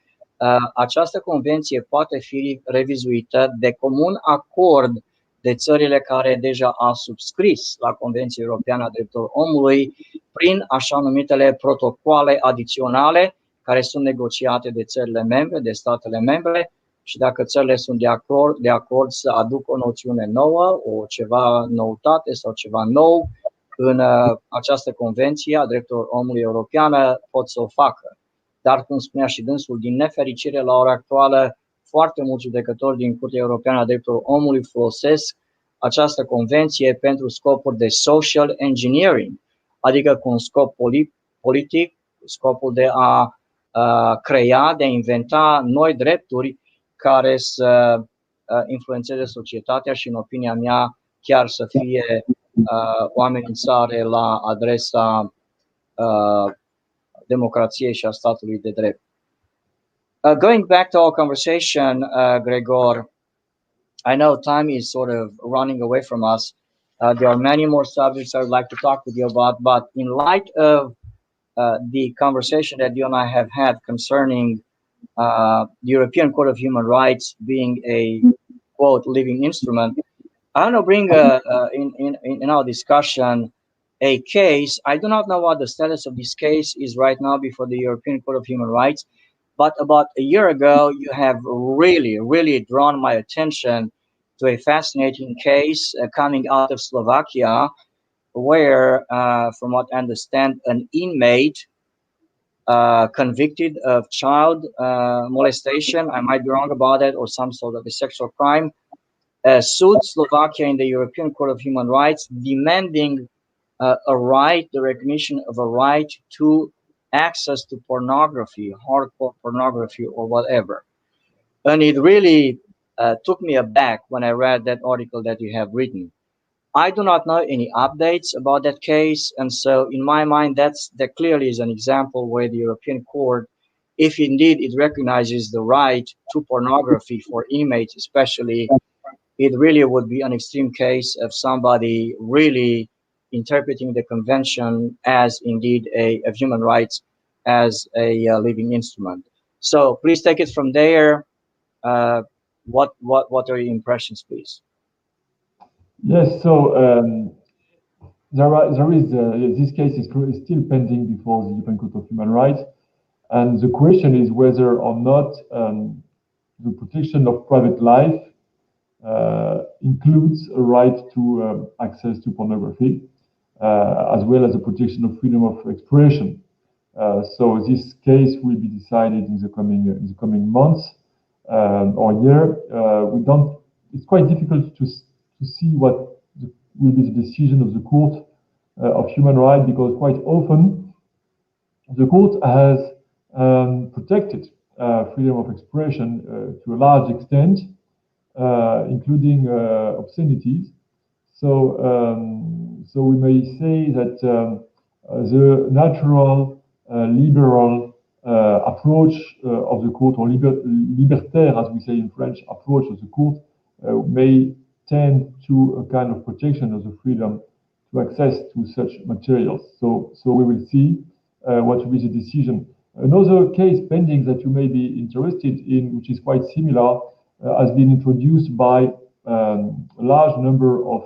această convenție poate fi revizuită de comun acord de țările care deja au subscris la Convenția Europeană a Drepturilor Omului prin așa numitele protocoale adiționale care sunt negociate de țările membre, de statele membre și dacă țările sunt de acord să aducă o noțiune nouă, o ceva noutate sau ceva nou în această Convenție a Drepturilor Omului Europeană, pot să o facă. Dar, cum spunea și dânsul, din nefericire, la ora actuală, foarte mulți judecători din Curtea Europeană a Drepturilor Omului folosesc această convenție pentru scopuri de social engineering, adică cu un scop politic, scopul de a crea, de a inventa noi drepturi care să influențeze societatea și, în opinia mea, chiar să fie o amenințare la adresa democrației și a statului de drept. Going back to our conversation, Gregor, I know time is sort of running away from us. There are many more subjects I would like to talk with you about, but in light of the conversation that you and I have had concerning the European Court of Human Rights being a, quote, living instrument, I want to bring in our discussion a case. I do not know what the status of this case is right now before the European Court of Human Rights, but about a year ago, you have really drawn my attention to a fascinating case coming out of Slovakia, where, from what I understand, an inmate convicted of child molestation, I might be wrong about it, or some sort of a sexual crime, sued Slovakia in the European Court of Human Rights, demanding the recognition of a right to access to pornography, hardcore pornography or whatever. And it really took me aback when I read that article that you have written. I do not know any updates about that case, and so in my mind that clearly is an example where the European Court, if indeed it recognizes the right to pornography for inmates especially, it really would be an extreme case of somebody really interpreting the convention as indeed of human rights as a living instrument. So please take it from there. What are your impressions, please? Yes, so this case is still pending before the European Court of Human Rights, and the question is whether or not the protection of private life includes a right to access to pornography, as well as the protection of freedom of expression. So this case will be decided in the coming months or year. It's quite difficult to see what will be the decision of the Court of Human Rights, because quite often the Court has protected freedom of expression to a large extent, including obscenities. So we may say that the natural liberal approach of the court, or libertaire, as we say in French, approach of the court, may tend to a kind of protection of the freedom to access to such materials. So we will see what will be the decision. Another case pending that you may be interested in, which is quite similar, has been introduced by a large number of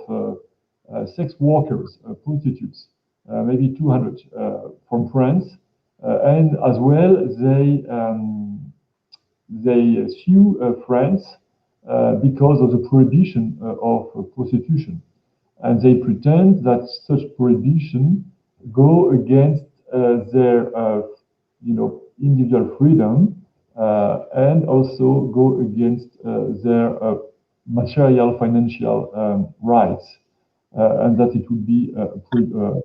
sex workers, prostitutes, maybe 200 from France, and as well they sue France because of the prohibition of prostitution, and they pretend that such prohibition go against their individual freedom and also go against their material financial rights, and that it would be a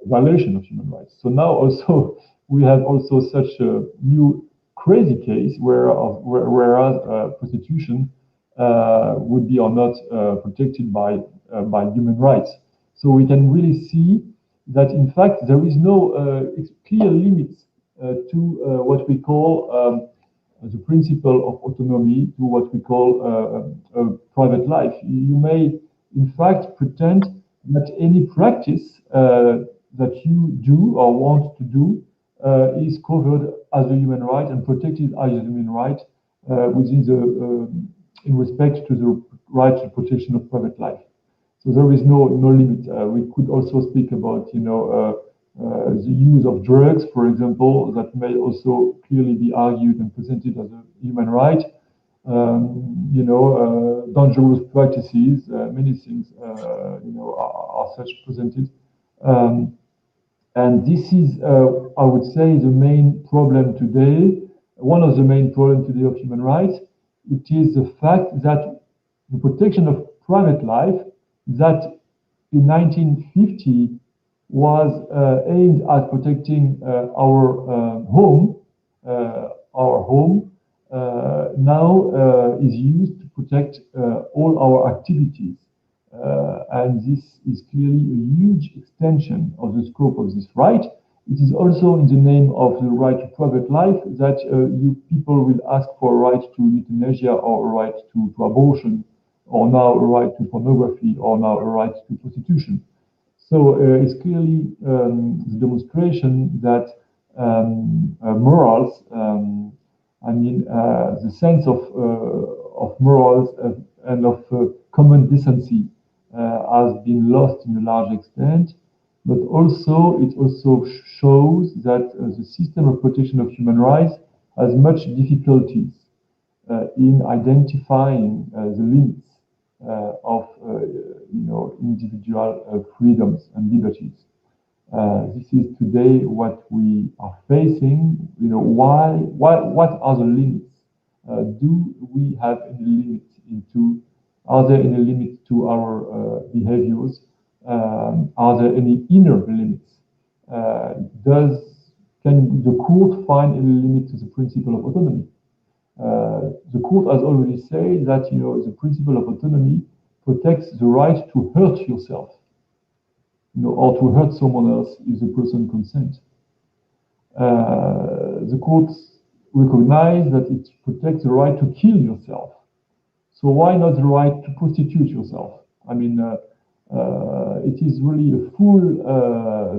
violation of human rights. So now also we have also such a new crazy case whereas prostitution would be or not protected by human rights. So we can really see that in fact there is no clear limits to what we call the principle of autonomy, to what we call private life. You may in fact pretend that any practice that you do or want to do is covered as a human right and protected as a human right within in respect to the right to protection of private life. So there is no limit. We could also speak about the use of drugs, for example, that may also clearly be argued and presented as a human right. Dangerous practices, many things, are such presented. And this is, I would say, the main problem today. One of the main problems today of human rights it is the fact that the protection of private life that in 1950 was aimed at protecting our home, now is used to protect all our activities. And this is clearly a huge extension of the scope of this right. It is also in the name of the right to private life that you people will ask for a right to euthanasia, or a right to abortion, or now a right to pornography, or now a right to prostitution. So it's clearly the demonstration that morals, the sense of morals and of common decency has been lost in a large extent. But also, it also shows that the system of protection of human rights has much difficulties in identifying the limits of individual freedoms and liberties. This is today what we are facing. What are the limits? Do we have any limits are there any limits to our behaviors? Are there any inner limits? Can the court find any limit to the principle of autonomy? The court has already said that the principle of autonomy protects the right to hurt yourself, or to hurt someone else if the person consents. The courts recognize that it protects the right to kill yourself. So why not the right to prostitute yourself? It is really a full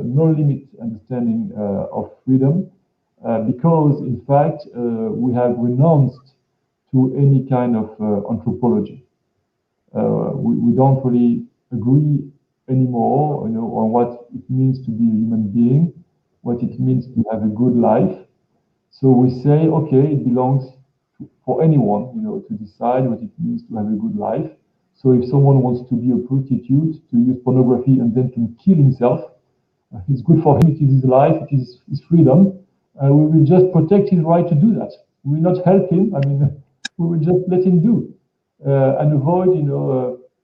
no-limit understanding of freedom, because in fact we have renounced to any kind of anthropology. We don't really agree anymore, on what it means to be a human being, what it means to have a good life. So we say, okay, it belongs for anyone, to decide what it means to have a good life. So if someone wants to be a prostitute, to use pornography and then to kill himself, it's good for him, it is his life, it is his freedom. We will just protect his right to do that. We will not help him, we will just let him do. And avoid,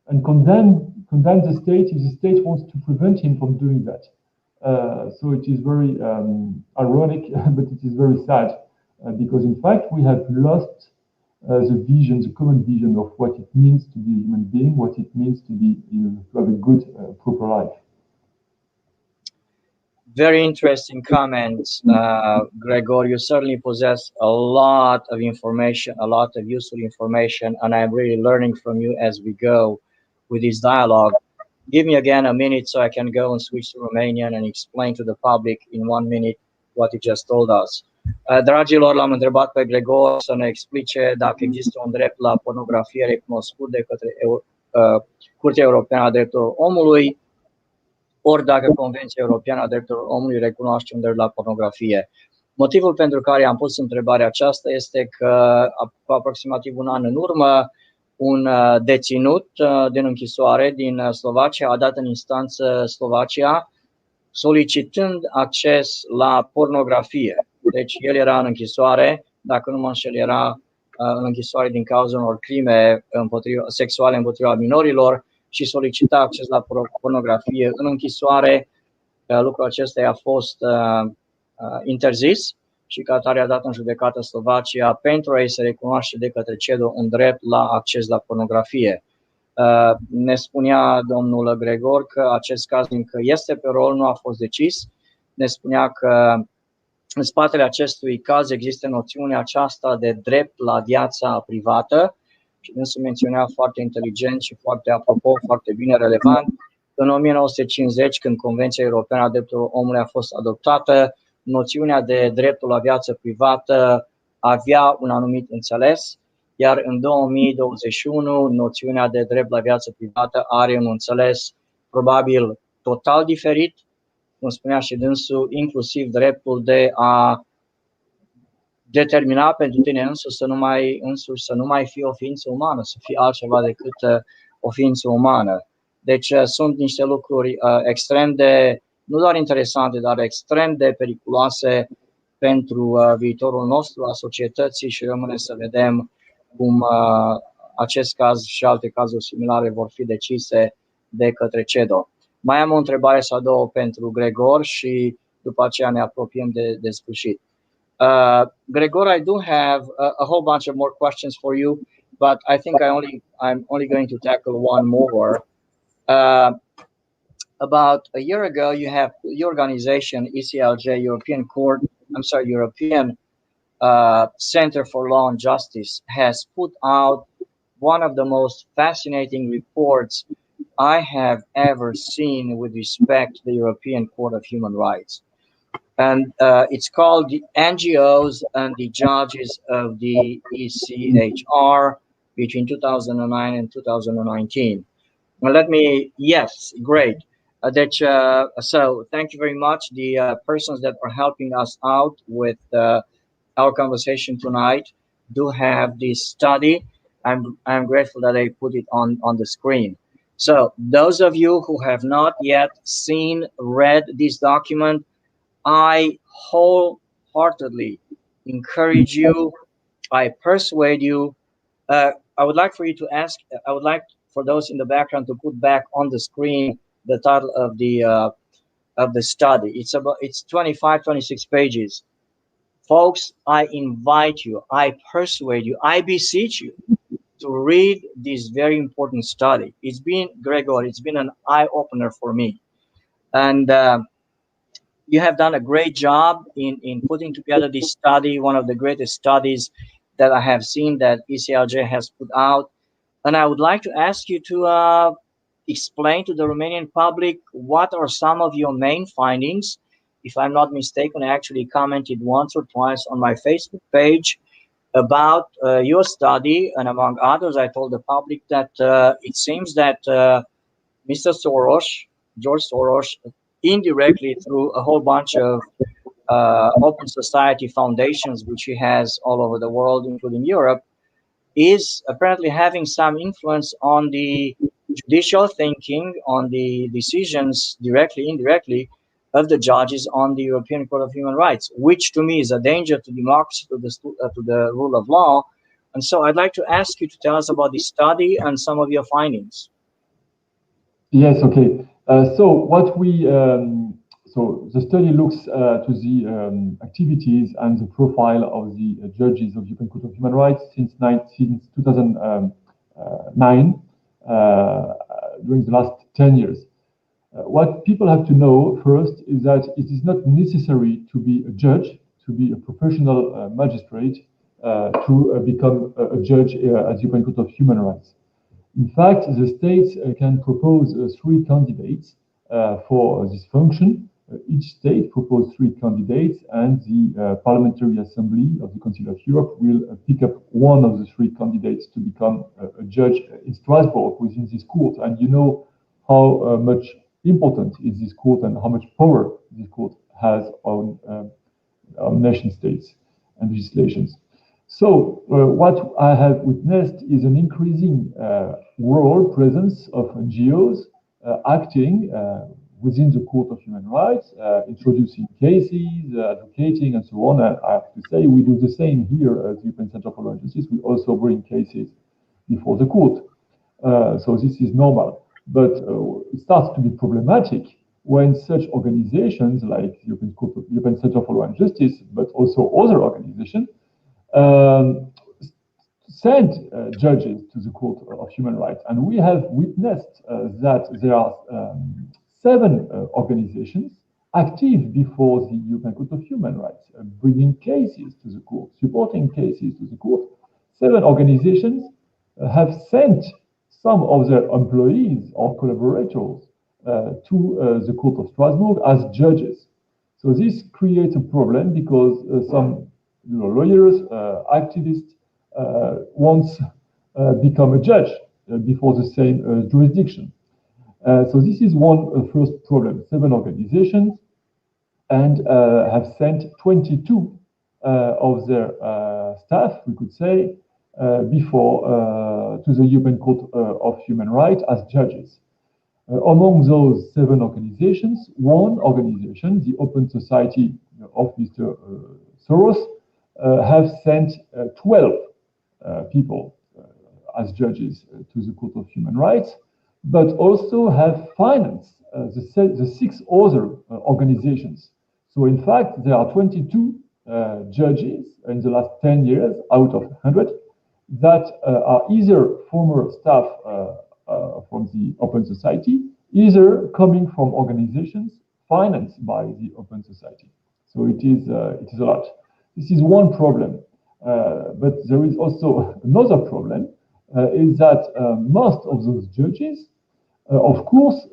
and condemn the state if the state wants to prevent him from doing that. So it is very ironic, but it is very sad, because in fact we have lost the vision, the common vision of what it means to be a human being, what it means to be, to have a good, proper life. Very interesting comments, Gregor. You certainly possess a lot of information, a lot of useful information, and I'm really learning from you as we go with this dialogue. Give me again a minute so I can go and switch to Romanian and explain to the public in 1 minute what you just told us. Dragilor, l-am întrebat pe Gregor să ne explice dacă există un drept la pornografie recunoscut de către Curtea Europeană a Drepturilor Omului, ori dacă Convenția Europeană a Drepturilor Omului recunoaște un drept la pornografie. Motivul pentru care am pus întrebarea aceasta este că cu aproximativ un an în urmă, un deținut din închisoare din Slovacia a dat în instanță Slovacia solicitând acces la pornografie. Deci el era în închisoare, dacă nu mă înșel, era în închisoare din cauza unor crime sexuale împotriva minorilor și solicita acces la pornografie în închisoare. Lucrul acesta a fost interzis și ca atare a dat în judecată Slovacia pentru a-i se recunoaște de către CEDO un drept la acces la pornografie. Ne spunea domnul Gregor că acest caz încă este pe rol, nu a fost decis. Ne spunea că în spatele acestui caz există noțiunea aceasta de drept la viața privată și dânsul menționa foarte inteligent și foarte apropo, foarte bine, relevant. În 1950, când Convenția Europeană a Drepturilor Omului a fost adoptată, noțiunea de dreptul la viață privată avea un anumit înțeles, iar în 2021 noțiunea de drept la viață privată are un înțeles probabil total diferit, cum spunea și dânsul, inclusiv dreptul de a determina pentru tine însuși să nu mai fii o ființă umană, să fii altceva decât o ființă umană. Deci sunt niște lucruri extrem de, nu doar interesante, dar extrem de periculoase pentru viitorul nostru, a societății, și rămâne să vedem cum acest caz și alte cazuri similare vor fi decise de către CEDO. Mai am o întrebare sau două pentru Gregor și după aceea ne apropiem de sfârșit. Gregor, I do have a whole bunch of more questions for you, but I think I'm only going to tackle one more. About a year ago, your organization, ECLJ, European Center for Law and Justice, has put out one of the most fascinating reports I have ever seen with respect to the European Court of Human Rights. And it's called The NGOs and the Judges of the ECHR between 2009 and 2019. Well, yes, great. So thank you very much. The persons that are helping us out with our conversation tonight do have this study. I'm grateful that they put it on the screen. So those of you who have not yet read this document, I wholeheartedly encourage you, I persuade you. I would like for those in the background to put back on the screen the title of the study. It's 25, 26 pages. Folks, I invite you, I persuade you, I beseech you to read this very important study. Gregor, it's been an eye-opener for me. And you have done a great job in putting together this study, one of the greatest studies that I have seen that ECLJ has put out. And I would like to ask you to explain to the Romanian public what are some of your main findings. If I'm not mistaken, I actually commented once or twice on my Facebook page about your study, and among others, I told the public that it seems that Mr. Soros, George Soros, indirectly through a whole bunch of open society foundations, which he has all over the world, including Europe, is apparently having some influence on the judicial thinking, on the decisions, directly, indirectly, of the judges on the European Court of Human Rights, which to me is a danger to democracy, to the rule of law. And so I'd like to ask you to tell us about this study and some of your findings. Yes, okay. So the study looks to the activities and the profile of the judges of the European Court of Human Rights since 2009, during the last 10 years. What people have to know first is that it is not necessary to be a judge, to be a professional magistrate, to become a judge at the European Court of Human Rights. In fact, the states can propose 3 candidates for this function. Each state proposed 3 candidates, and the Parliamentary Assembly of the Council of Europe will pick up one of the 3 candidates to become a judge in Strasbourg within this court. And you know how much important is this court and how much power this court has on nation states and legislations. So what I have witnessed is an increasing world presence of NGOs acting within the Court of Human Rights, introducing cases, advocating, and so on. And I have to say, we do the same here at the European Center for Law and Justice. We also bring cases before the court. So this is normal. But it starts to be problematic when such organizations like the European Center for Law and Justice, but also other organizations, send judges to the Court of Human Rights. And we have witnessed that there are 7 organizations active before the European Court of Human Rights, bringing cases to the court, supporting cases to the court. 7 organizations have sent some of their employees or collaborators to the Court of Strasbourg as judges. So this creates a problem because some lawyers, activists once become a judge before the same jurisdiction. So this is one first problem. 7 organizations and have sent 22 of their staff, we could say, before to the European Court of Human Rights as judges. Among those 7 organizations, one organization, the Open Society of Mr. Soros, have sent 12 people as judges to the Court of Human Rights, but also have financed the 6 other organizations. So in fact, there are 22 judges in the last 10 years out of 100 that are either former staff from the Open Society, either coming from organizations financed by the Open Society. So it is a lot. This is one problem, but there is also another problem, is that most of those judges, of course,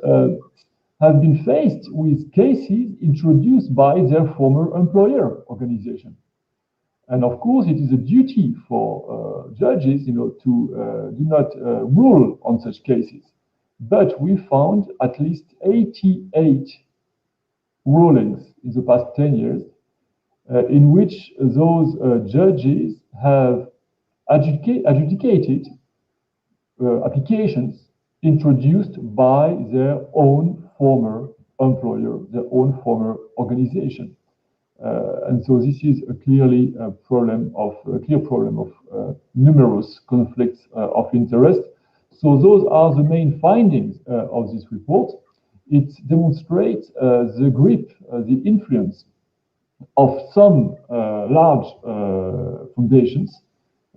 have been faced with cases introduced by their former employer organization. And of course, it is a duty for judges, to do not rule on such cases. But we found at least 88 rulings in the past 10 years in which those judges have adjudicated applications introduced by their own former employer, their own former organization. And so this is a clear problem of numerous conflicts of interest. So those are the main findings of this report. It demonstrates the grip, the influence of some large foundations,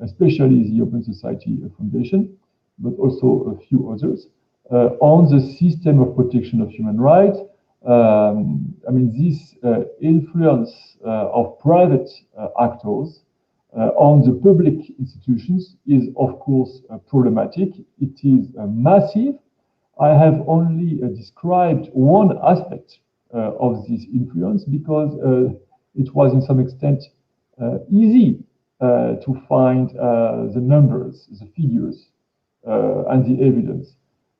especially the Open Society Foundation, but also a few others, on the system of protection of human rights. This influence of private actors on the public institutions is, of course, problematic. It is massive. I have only described one aspect of this influence because it was, in some extent, easy to find the numbers, the figures, and the evidence.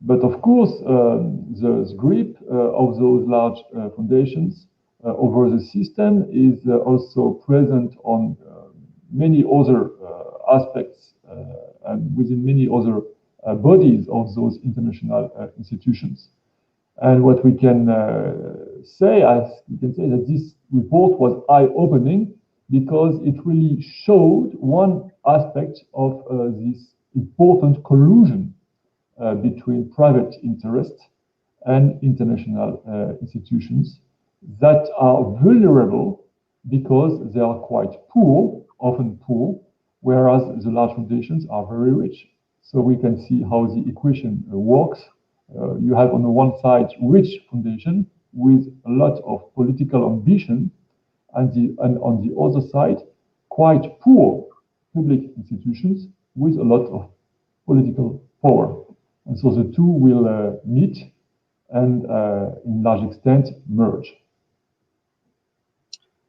But of course, the grip of those large foundations over the system is also present on many other aspects and within many other bodies of those international institutions. And what we can say that this report was eye-opening because it really showed one aspect of this important collusion between private interests and international institutions that are vulnerable because they are quite poor, often poor, whereas the large foundations are very rich. So we can see how the equation works. You have on the one side rich foundation with a lot of political ambition, and on the other side quite poor public institutions with a lot of political power. And so the two will meet and, in large extent, merge.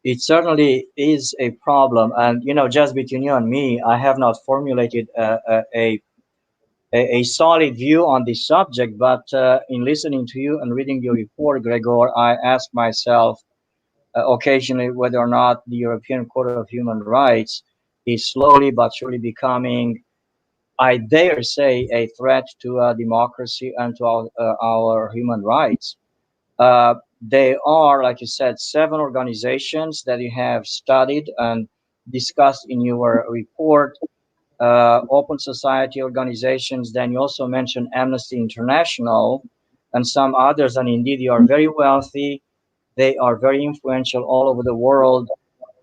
It certainly is a problem. And, just between you and me, I have not formulated a solid view on this subject. But in listening to you and reading your report, Gregor, I ask myself occasionally whether or not the European Court of Human Rights is slowly but surely becoming, I dare say, a threat to democracy and to our human rights. They are, like you said, 7 organizations that you have studied and discussed in your report, open society organizations. Then you also mentioned Amnesty International and some others, and indeed they are very wealthy. They are very influential all over the world.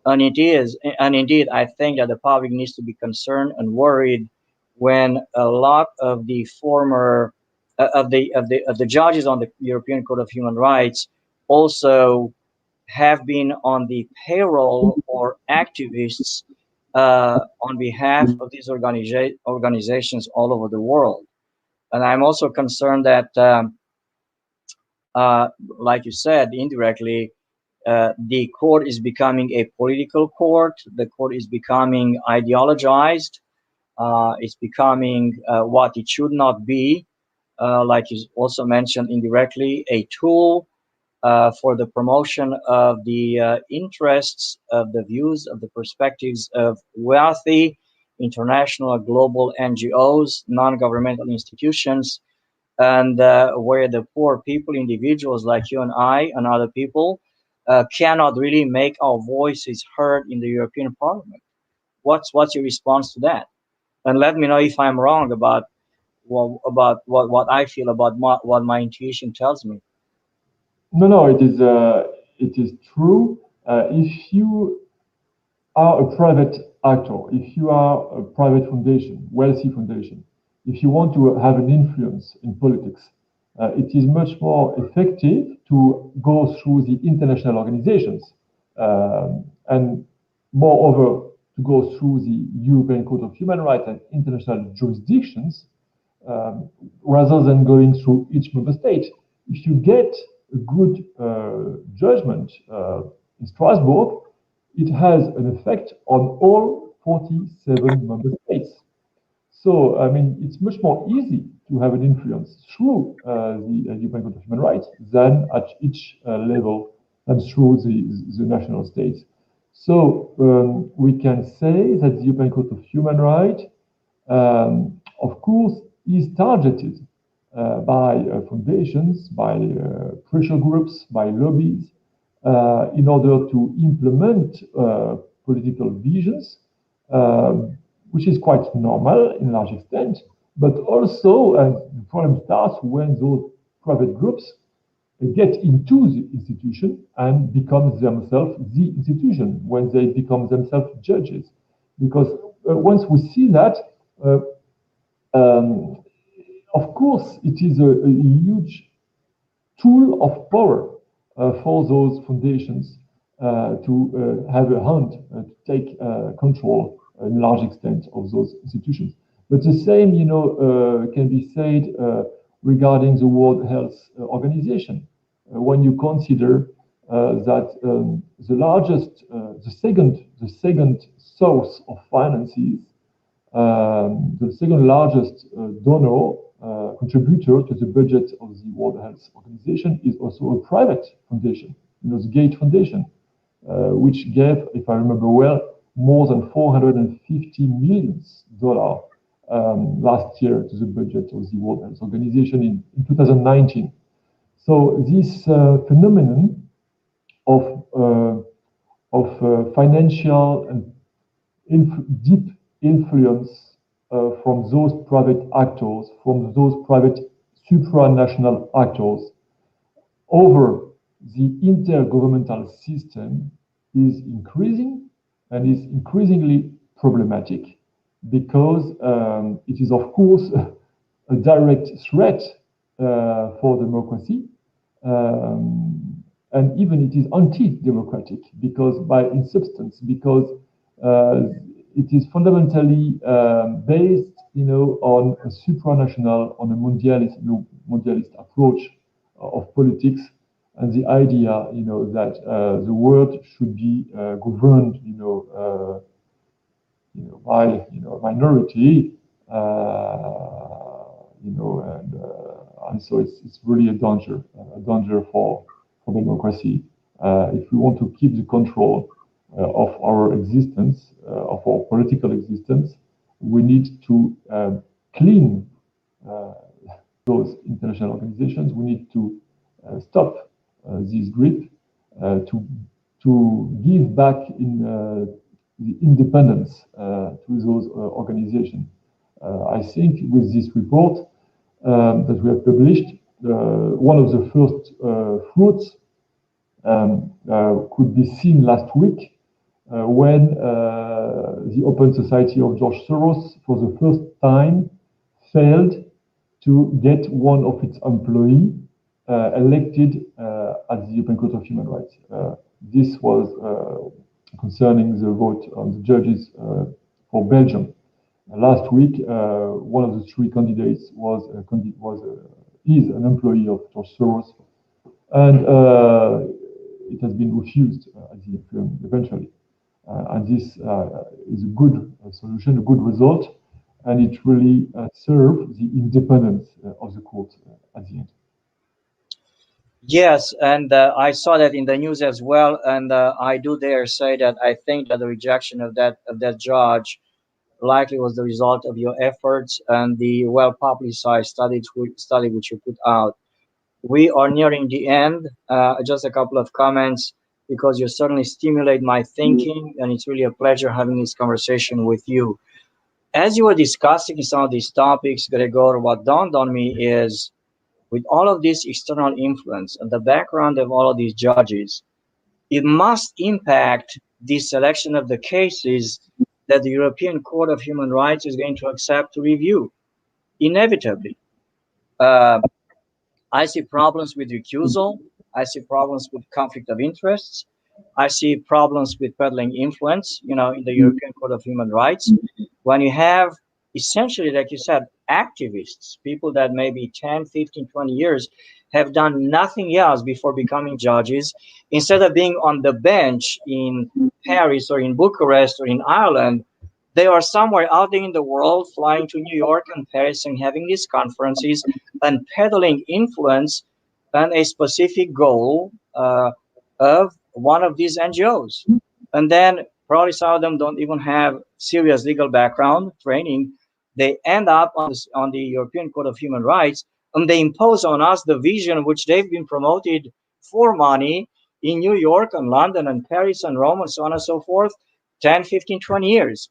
And indeed, I think that the public needs to be concerned and worried when a lot of the former of the judges on the European Court of Human Rights also have been on the payroll or activists on behalf of these organizations all over the world. And I'm also concerned that, like you said, indirectly, the court is becoming a political court. The court is becoming ideologized. It's becoming what it should not be, like you also mentioned indirectly, a tool for the promotion of the interests, of the views, of the perspectives of wealthy international global NGOs, non-governmental institutions, and where the poor people, individuals like you and I and other people, cannot really make our voices heard in the European Parliament. What's your response to that? And let me know if I'm wrong about what I feel about what my intuition tells me. No, it is true. If you are a private actor, if you are a private foundation, wealthy foundation, if you want to have an influence in politics, it is much more effective to go through the international organizations and moreover to go through the European Court of Human Rights and international jurisdictions rather than going through each member state. If you get a good judgment in Strasbourg, it has an effect on all 47 member states. So, I mean, it's much more easy to have an influence through the European Court of Human Rights than at each level and through the national states. So, we can say that the European Court of Human Rights, of course, is targeted by foundations, by pressure groups, by lobbies, in order to implement political visions, which is quite normal in large extent, but also the problem starts when those private groups get into the institution and become themselves the institution, when they become themselves judges. Because once we see that, of course, it is a huge tool of power for those foundations to have a hand, to take control in large extent of those institutions. But the same, can be said regarding the World Health Organization. When you consider that the second source of finances, the second largest donor contributor to the budget of the World Health Organization is also a private foundation, the Gates Foundation, which gave, if I remember well, more than $450 million last year to the budget of the World Health Organization in 2019. So this phenomenon of financial and deep influence from those private actors, from those private supranational actors over the intergovernmental system is increasing and is increasingly problematic because it is, of course, a direct threat for democracy, and even it is anti-democratic because in substance, because it is fundamentally based, on a supranational, on a mondialist approach of politics, and the idea, that the world should be governed, by a minority, and so it's really a danger for democracy. If we want to keep the control of our existence, of our political existence, we need to clean those international organizations. We need to stop this grip, to give back the independence to those organizations. I think with this report that we have published, one of the first fruits could be seen last week when the Open Society of George Soros, for the first time, failed to get one of its employees elected at the European Court of Human Rights. This was concerning the vote on the judges for Belgium. Last week, one of the three candidates is an employee of George Soros, and it has been refused eventually. And this is a good solution, a good result, and it really serves the independence of the court at the end. Yes, and I saw that in the news as well, and I do dare say that I think that the rejection of that judge likely was the result of your efforts and the well-publicized study which you put out. We are nearing the end. Just a couple of comments, because you certainly stimulate my thinking, and it's really a pleasure having this conversation with you. as you were discussing some of these topics, Gregor, what dawned on me is, with all of this external influence and the background of all of these judges, it must impact the selection of the cases that the European Court of Human Rights is going to accept to review, inevitably. I see problems with recusal. I see problems with conflict of interests. I see problems with peddling influence, in the European Court of Human Rights. When you have essentially, like you said, activists, people that maybe 10, 15, 20 years have done nothing else before becoming judges, instead of being on the bench in Paris or in Bucharest or in Ireland, they are somewhere out there in the world, flying to New York and Paris and having these conferences and peddling influence and a specific goal of one of these NGOs. And then probably some of them don't even have serious legal background training. They end up on the European Court of Human Rights, and they impose on us the vision which they've been promoted for money in New York and London and Paris and Rome and so on and so forth, 10, 15, 20 years.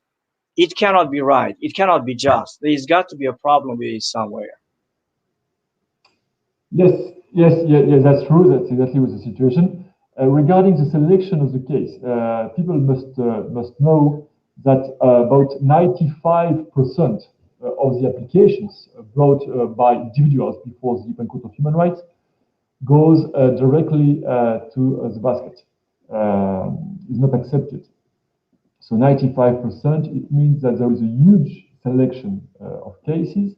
It cannot be right. It cannot be just. There's got to be a problem with it somewhere. Yes, that's true. That's exactly what the situation. Regarding the selection of the case, people must know that about 95% of the applications brought by individuals before the European Court of Human Rights goes directly to the basket, is not accepted. So 95%, it means that there is a huge selection of cases,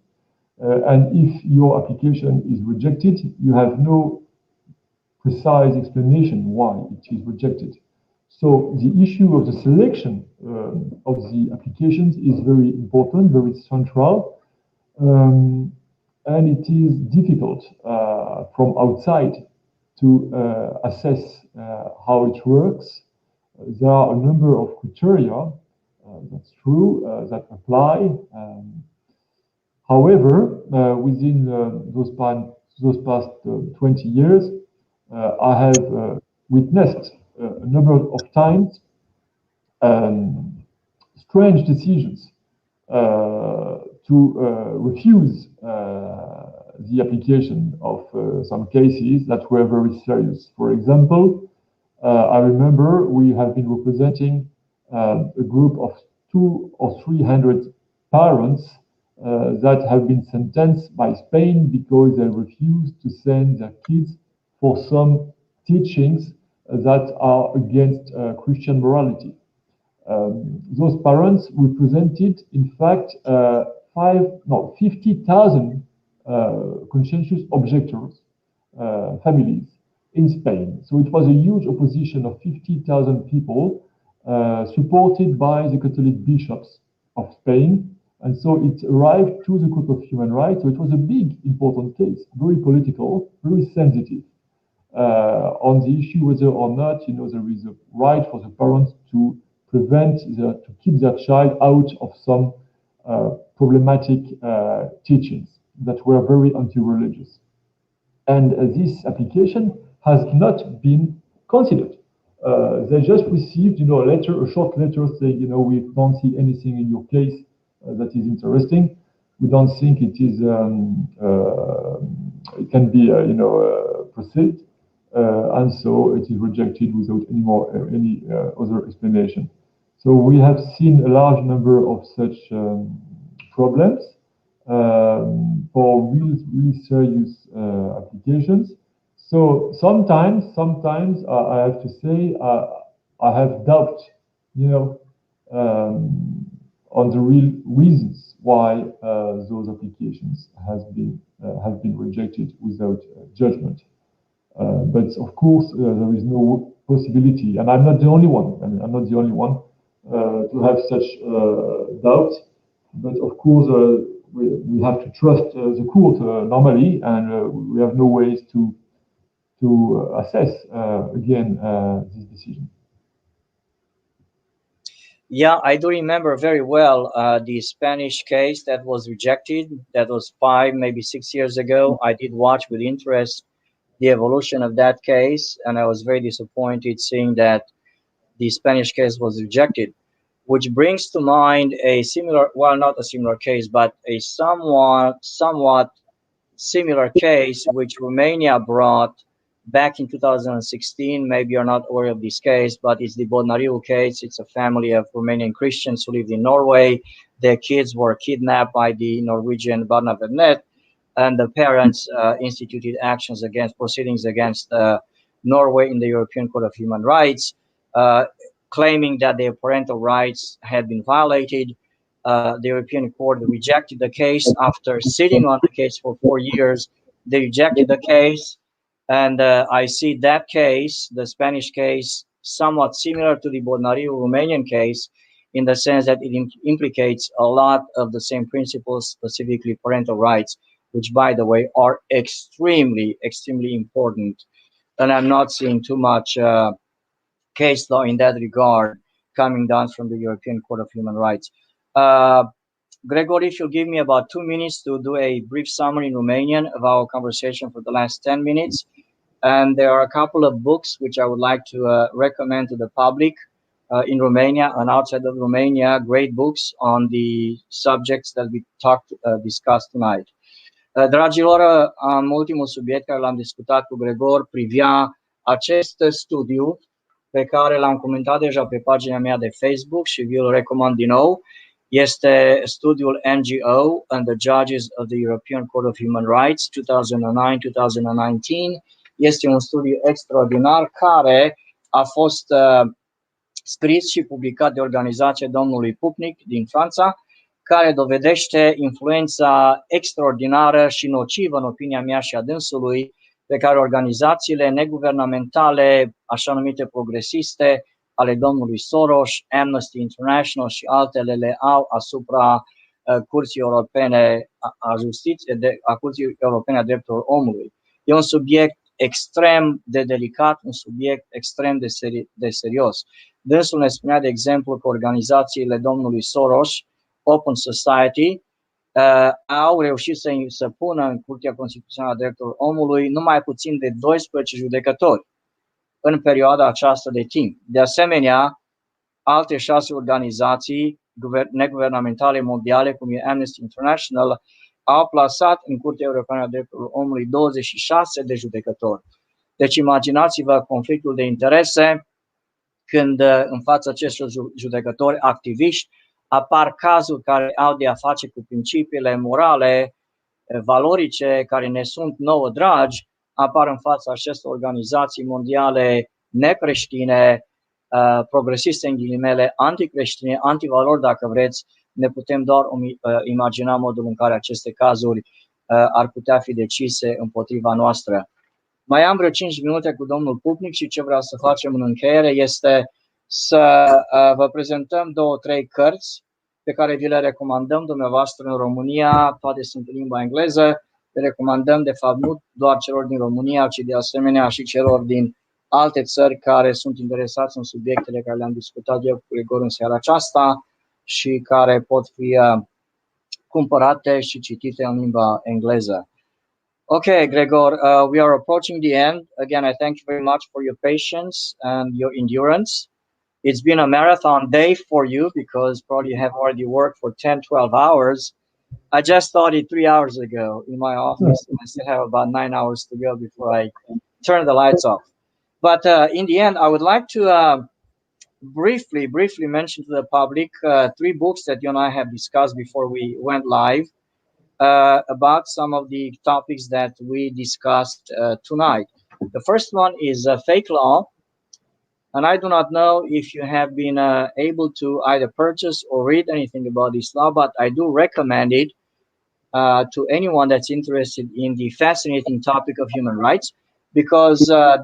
and if your application is rejected, you have no precise explanation why it is rejected. So the issue of the selection of the applications is very important, very central, and it is difficult from outside to assess how it works. There are a number of criteria, that's true, that apply. However, within those past 20 years, I have witnessed a number of times strange decisions to refuse the application of some cases that were very serious. For example, I remember we have been representing a group of 200 or 300 parents that have been sentenced by Spain because they refused to send their kids for some teachings that are against Christian morality. Those parents represented, in fact, 50,000 conscientious objectors, families in Spain. So it was a huge opposition of 50,000 people supported by the Catholic bishops of Spain. And so it arrived to the Court of Human Rights. So it was a big, important case, very political, very sensitive on the issue whether or not, there is a right for the parents to to keep their child out of some problematic teachings that were very anti-religious. And this application has not been considered. They just received, a short letter saying, we don't see anything in your case that is interesting. We don't think it is, it can be, proceed, and so it is rejected without any other explanation. So we have seen a large number of such problems for really serious applications. So sometimes I have to say I have doubt, on the real reasons why those applications have been rejected without judgment. But of course, there is no possibility, and I'm not the only one. I'm not the only one to have such doubts. But of course, we have to trust the court normally, and we have no ways to assess again this decision. Yeah, I do remember very well the Spanish case that was rejected. That was 5, maybe 6 years ago. I did watch with interest the evolution of that case, and I was very disappointed seeing that the Spanish case was rejected. which brings to mind a similar, well, not a similar case, but a somewhat similar case which Romania brought back in 2016. Maybe you're not aware of this case, but it's the Bodnariu case. It's a family of Romanian Christians who lived in Norway. Their kids were kidnapped by the Norwegian 𝐴𝐴𝐻𝐻𝐿, and the parents instituted proceedings against Norway in the European Court of Human Rights, claiming that their parental rights had been violated. The European Court rejected the case after sitting on the case for 4 years. They rejected the case, and I see that case, the Spanish case, somewhat similar to the Bodnariu Romanian case, in the sense that it implicates a lot of the same principles, specifically parental rights, which, by the way, are extremely, extremely important. And I'm not seeing too much case law in that regard coming down from the European Court of Human Rights. Gregor, if you'll give me about 2 minutes to do a brief summary in Romanian of our conversation for the last 10 minutes. And there are a couple of books which I would like to recommend to the public in Romania and outside of Romania, great books on the subjects that we discussed tonight. Dragilor, ultimul subiect care l-am discutat cu Gregor privea acest studiu pe care l-am comentat deja pe pagina mea de Facebook și vi-l recomand din nou. Este studiul NGO and the Judges of the European Court of Human Rights 2009-2019. Este un studiu extraordinar care a fost scris și publicat de organizația domnului Puppinck din Franța, care dovedește influența extraordinară și nocivă, în opinia mea și a dânsului, pe care organizațiile neguvernamentale, așa numite progresiste, ale domnului Soros, Amnesty International și altele le au asupra Curții Europene a Justiției, a Curții Europene a Drepturilor Omului. E un subiect extrem de delicat, un subiect extrem de serios. Dânsul ne spunea, de exemplu, că organizațiile domnului Soros, Open Society, au reușit să pună în Curtea Constituțională a Drepturilor Omului numai puțin de 12 judecători în perioada aceasta de timp. De asemenea, alte 6 organizații neguvernamentale mondiale, cum e Amnesty International, au plasat în Curtea Europeană a Drepturilor Omului 26 de judecători. Deci imaginați-vă conflictul de interese când în fața acestor judecători activiști apar cazuri care au de a face cu principiile morale, valorice, care ne sunt nouă dragi, apar în fața acestor organizații mondiale necreștine, progresiste în ghilimele, anticreștine, antivalori dacă vreți. Ne putem doar imagina modul în care aceste cazuri ar putea fi decise împotriva noastră. Mai am vreo 5 minute cu domnul Puppinck și ce vreau să facem în încheiere este să vă prezentăm 2-3 cărți pe care vi le recomandăm dumneavoastră în România, toate sunt în limba engleză, le recomandăm de fapt nu doar celor din România, ci de asemenea și celor din alte țări care sunt interesați în subiectele care le-am discutat eu cu Gregor în seara aceasta și care pot fi cumpărate și citite în limba engleză. Okay, Gregor, we are approaching the end. Again, I thank you very much for your patience and your endurance. It's been a marathon day for you because probably you have already worked for 10-12 hours. I just started 3 hours ago in my office, and I still have about 9 hours to go before I turn the lights off. But in the end, I would like to briefly mention to the public 3 books that you and I have discussed before we went live about some of the topics that we discussed tonight. The first one is Fake Law. And I do not know if you have been able to either purchase or read anything about this law, but I do recommend it to anyone that's interested in the fascinating topic of human rights, because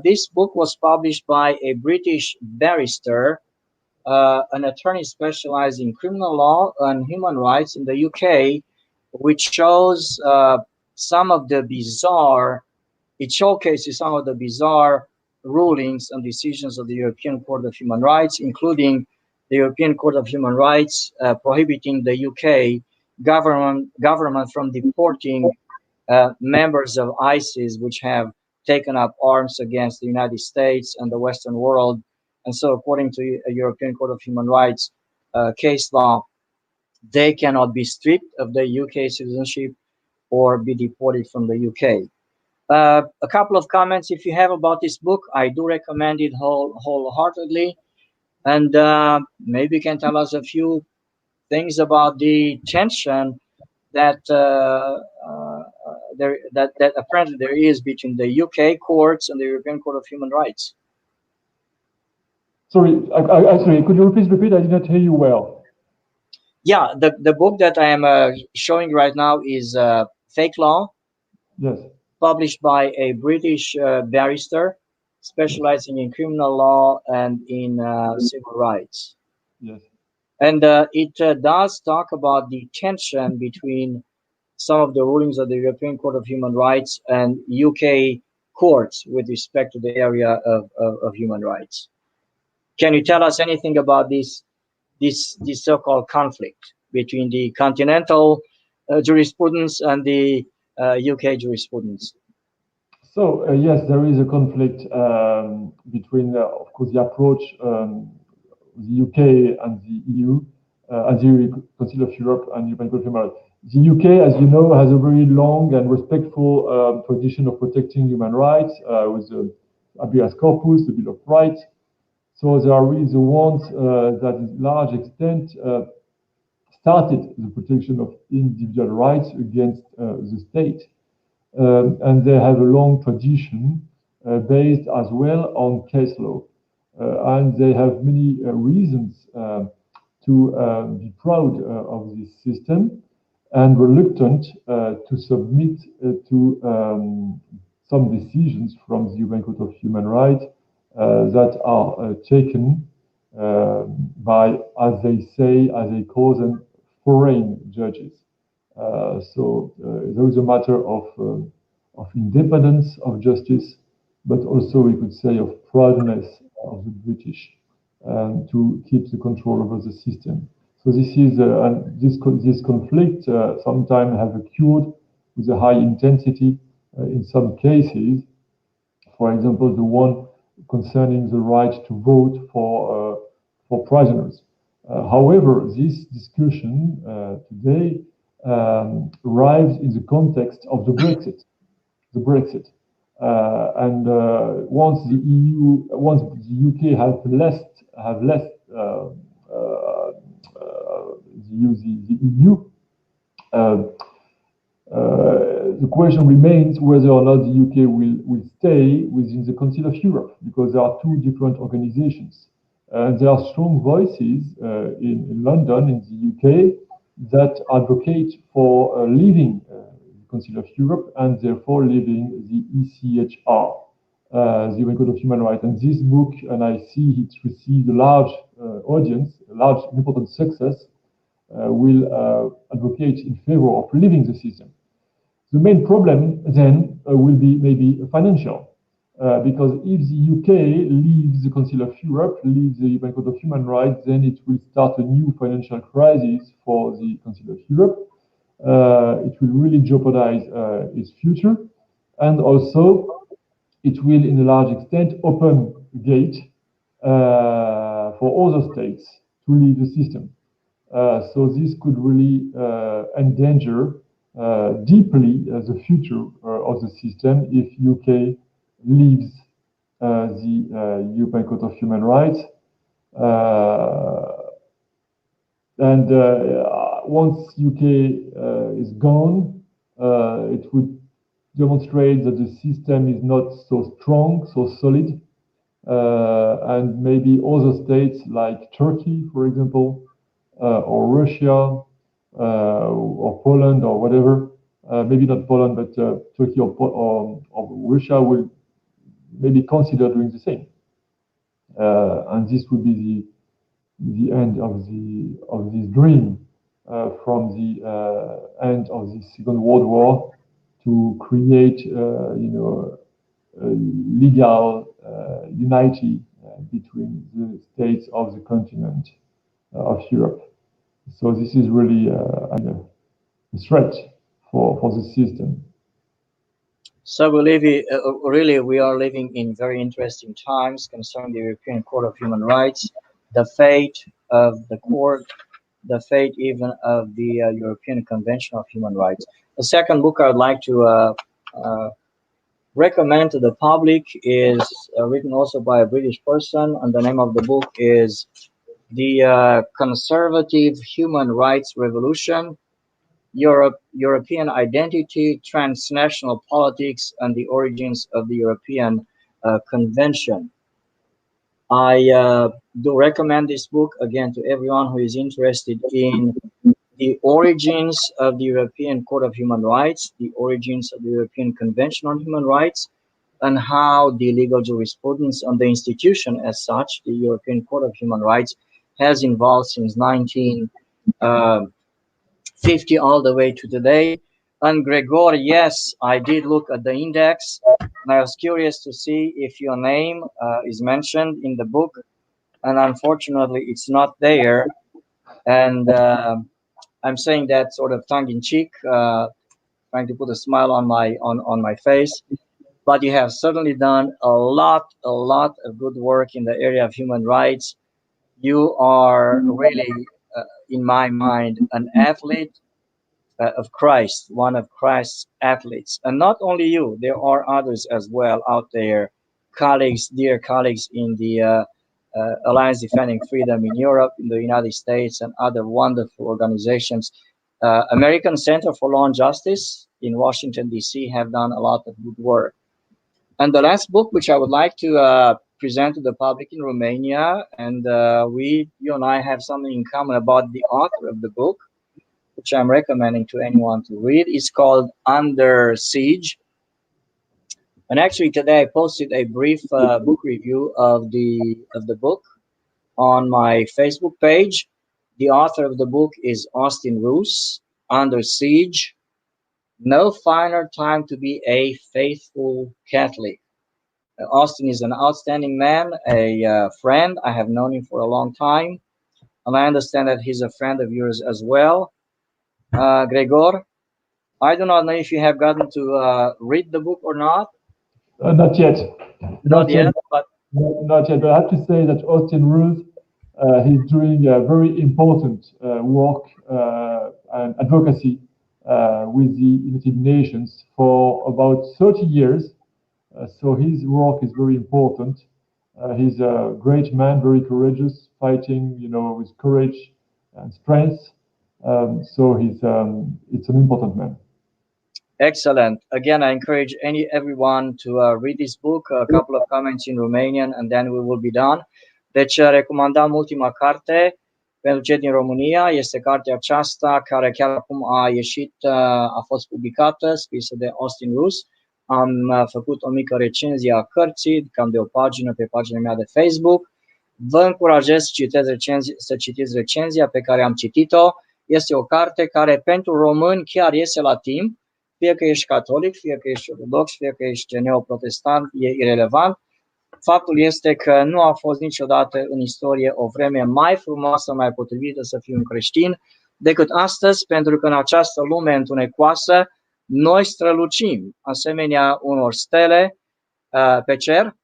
this book was published by a British barrister, an attorney specialized in criminal law and human rights in the UK, which shows it showcases some of the bizarre rulings and decisions of the European Court of Human Rights, including the European Court of Human Rights prohibiting the UK government from deporting members of ISIS, which have taken up arms against the United States and the Western world. And so according to a European Court of Human Rights, case law, they cannot be stripped of their UK citizenship or be deported from the UK. A couple of comments, if you have, about this book. I do recommend it wholeheartedly. And maybe you can tell us a few things about the tension that that apparently there is between the UK courts and the European Court of Human Rights. Sorry, sorry, could you please repeat? I did not hear you well. Yeah, the book that I am showing right now is Fake Law. Yes. Published by a British barrister specializing in criminal law and in civil rights. Yes. And it does talk about the tension between some of the rulings of the European Court of Human Rights and UK courts with respect to the area of human rights. Can you tell us anything about this so-called conflict between the continental jurisprudence and the UK jurisprudence? So yes, there is a conflict between, of course, the approach the UK and the EU, and the Council of Europe and European Court of Human Rights. The UK, as you know, has a very long and respectful tradition of protecting human rights with the habeas corpus, the Bill of Rights. So they are really the ones that, in large extent, started the protection of individual rights against the state. And they have a long tradition based as well on case law. And they have many reasons to be proud of this system and reluctant to submit to some decisions from the European Court of Human Rights that are taken by, as they say, as they call them, foreign judges. So there is a matter of independence of justice, but also we could say of proudness of the British to keep the control over the system. So this is this conflict sometimes have occurred with a high intensity in some cases. For example, the one concerning the right to vote for prisoners. However, this discussion today arrives in the context of the Brexit. And once the UK have left the EU, the question remains whether or not the UK will stay within the Council of Europe, because there are two different organizations. And there are strong voices in London, in the UK, that advocate for leaving the Council of Europe and therefore leaving the ECHR, the European Court of Human Rights. And this book, and I see it received a large audience, a large important success, will advocate in favor of leaving the system. The main problem then will be maybe financial, because if the UK leaves the Council of Europe, leaves the European Court of Human Rights, then it will start a new financial crisis for the Council of Europe. It will really jeopardize its future, and also it will, in a large extent, open the gate for other states to leave the system. So this could really endanger deeply the future of the system if UK leaves the European Court of Human Rights. And once UK is gone, it would demonstrate that the system is not so strong, so solid, and maybe other states like Turkey, for example, or Russia, or Poland, or whatever, maybe not Poland, but Turkey or Russia will maybe consider doing the same. And this would be the end of this dream from the end of the Second World War to create, legal unity between the states of the continent of Europe. So this is really a threat for the system. So we are living in very interesting times concerning the European Court of Human Rights, the fate, of the court, the fate even of the European Convention of Human Rights. The second book I would like to recommend to the public is written also by a British person, and the name of the book is The Conservative Human Rights Revolution, European Identity, Transnational Politics, and the Origins of the European Convention. I do recommend this book again to everyone who is interested in the origins of the European Court of Human Rights, the origins of the European Convention on Human Rights, and how the legal jurisprudence on the institution as such, the European Court of Human Rights, has evolved since 1950 all the way to today. And Gregor, yes, I did look at the index, and I was curious to see if your name is mentioned in the book, and unfortunately it's not there. And I'm saying that sort of tongue-in-cheek, trying to put a smile on my face. But you have certainly done a lot of good work in the area of human rights. You are really, in my mind, an athlete of Christ, one of Christ's athletes. And not only you, there are others as well out there, colleagues, dear colleagues in the Alliance Defending Freedom in Europe, in the United States, and other wonderful organizations. American Center for Law and Justice in Washington, D.C. have done a lot of good work. And the last book, which I would like to present to the public in Romania, and you and I have something in common about the author of the book, which I'm recommending to anyone to read. It's called Under Siege. And actually today I posted a brief book review of the book on my Facebook page. The author of the book is Austin Roos, Under Siege, No Finer Time to Be a Faithful Catholic. Austin is an outstanding man, a friend. I have known him for a long time, and I understand that he's a friend of yours as well. Gregor, I do not know if you have gotten to read the book or not. Not yet. Not yet, but not yet. But I have to say that Austin Roos, he's doing very important work and advocacy with the United Nations for about 30 years. So his work is very important. He's a great man, very courageous, fighting, with courage and strength. So it's an important man. Excellent. Again, I encourage everyone to read this book, a couple of comments in Romanian, and then we will be done. Deci, recomandam ultima carte pentru cei din România. Este cartea aceasta care chiar acum a ieșit, a fost publicată, scrisă de Austin Roos. Am făcut o mică recenzie a cărții, cam de o pagină pe pagina mea de Facebook. Vă încurajez să citiți recenzia pe care am citit-o. Este o carte care pentru români chiar iese la timp. Fie că ești catolic, fie că ești ortodox, fie că ești neoprotestant, e irelevant. Faptul este că nu a fost niciodată în istorie o vreme mai frumoasă, mai potrivită să fii un creștin decât astăzi, pentru că în această lume întunecoasă noi strălucim asemenea unor stele pe cer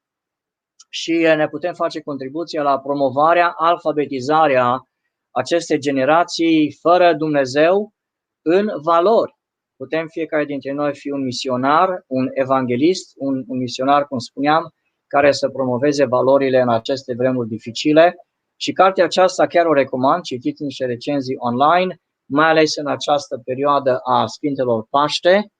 și ne putem face contribuția la promovarea, alfabetizarea acestei generații fără Dumnezeu în valori. Putem fiecare dintre noi fi un misionar, un evanghelist, un misionar, cum spuneam, care să promoveze valorile în aceste vremuri dificile. Și cartea aceasta chiar o recomand, citiți niște recenzii online, mai ales în această perioadă a Sfintelor Paște.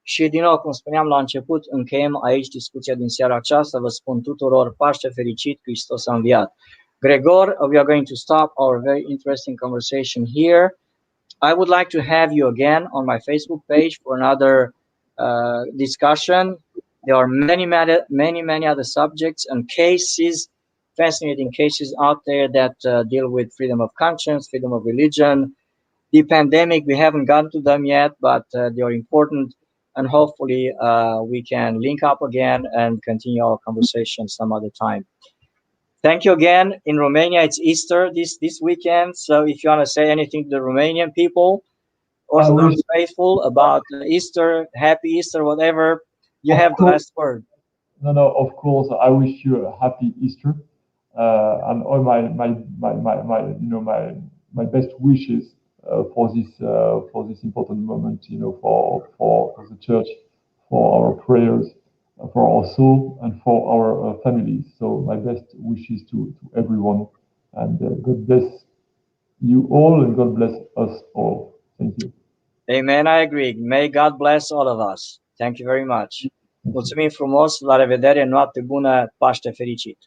Și din nou, cum spuneam la început, încheiem aici discuția din seara aceasta. Vă spun tuturor Paște fericit, Hristos a înviat. Gregor, we are going to stop our very interesting conversation here. I would like to have you again on my Facebook page for another discussion. There are many other subjects and cases, fascinating cases out there that deal with freedom of conscience, freedom of religion. The pandemic, we haven't gotten to them yet, but they are important, and hopefully we can link up again and continue our conversation some other time. Thank you again. In Romania, it's Easter this weekend. So if you want to say anything to the Romanian people, Orthodox faithful, about Easter, happy Easter, whatever, you have the last word. No, of course. I wish you a happy Easter. and all my best wishes for this important moment, for the church, for our prayers, for our soul, and for our families. So my best wishes to everyone, and God bless you all, and God bless us all. Thank you. Amen, I agree. May God bless all of us. Thank you very much. Mulțumim frumos, la revedere, noapte bună, Paște fericit.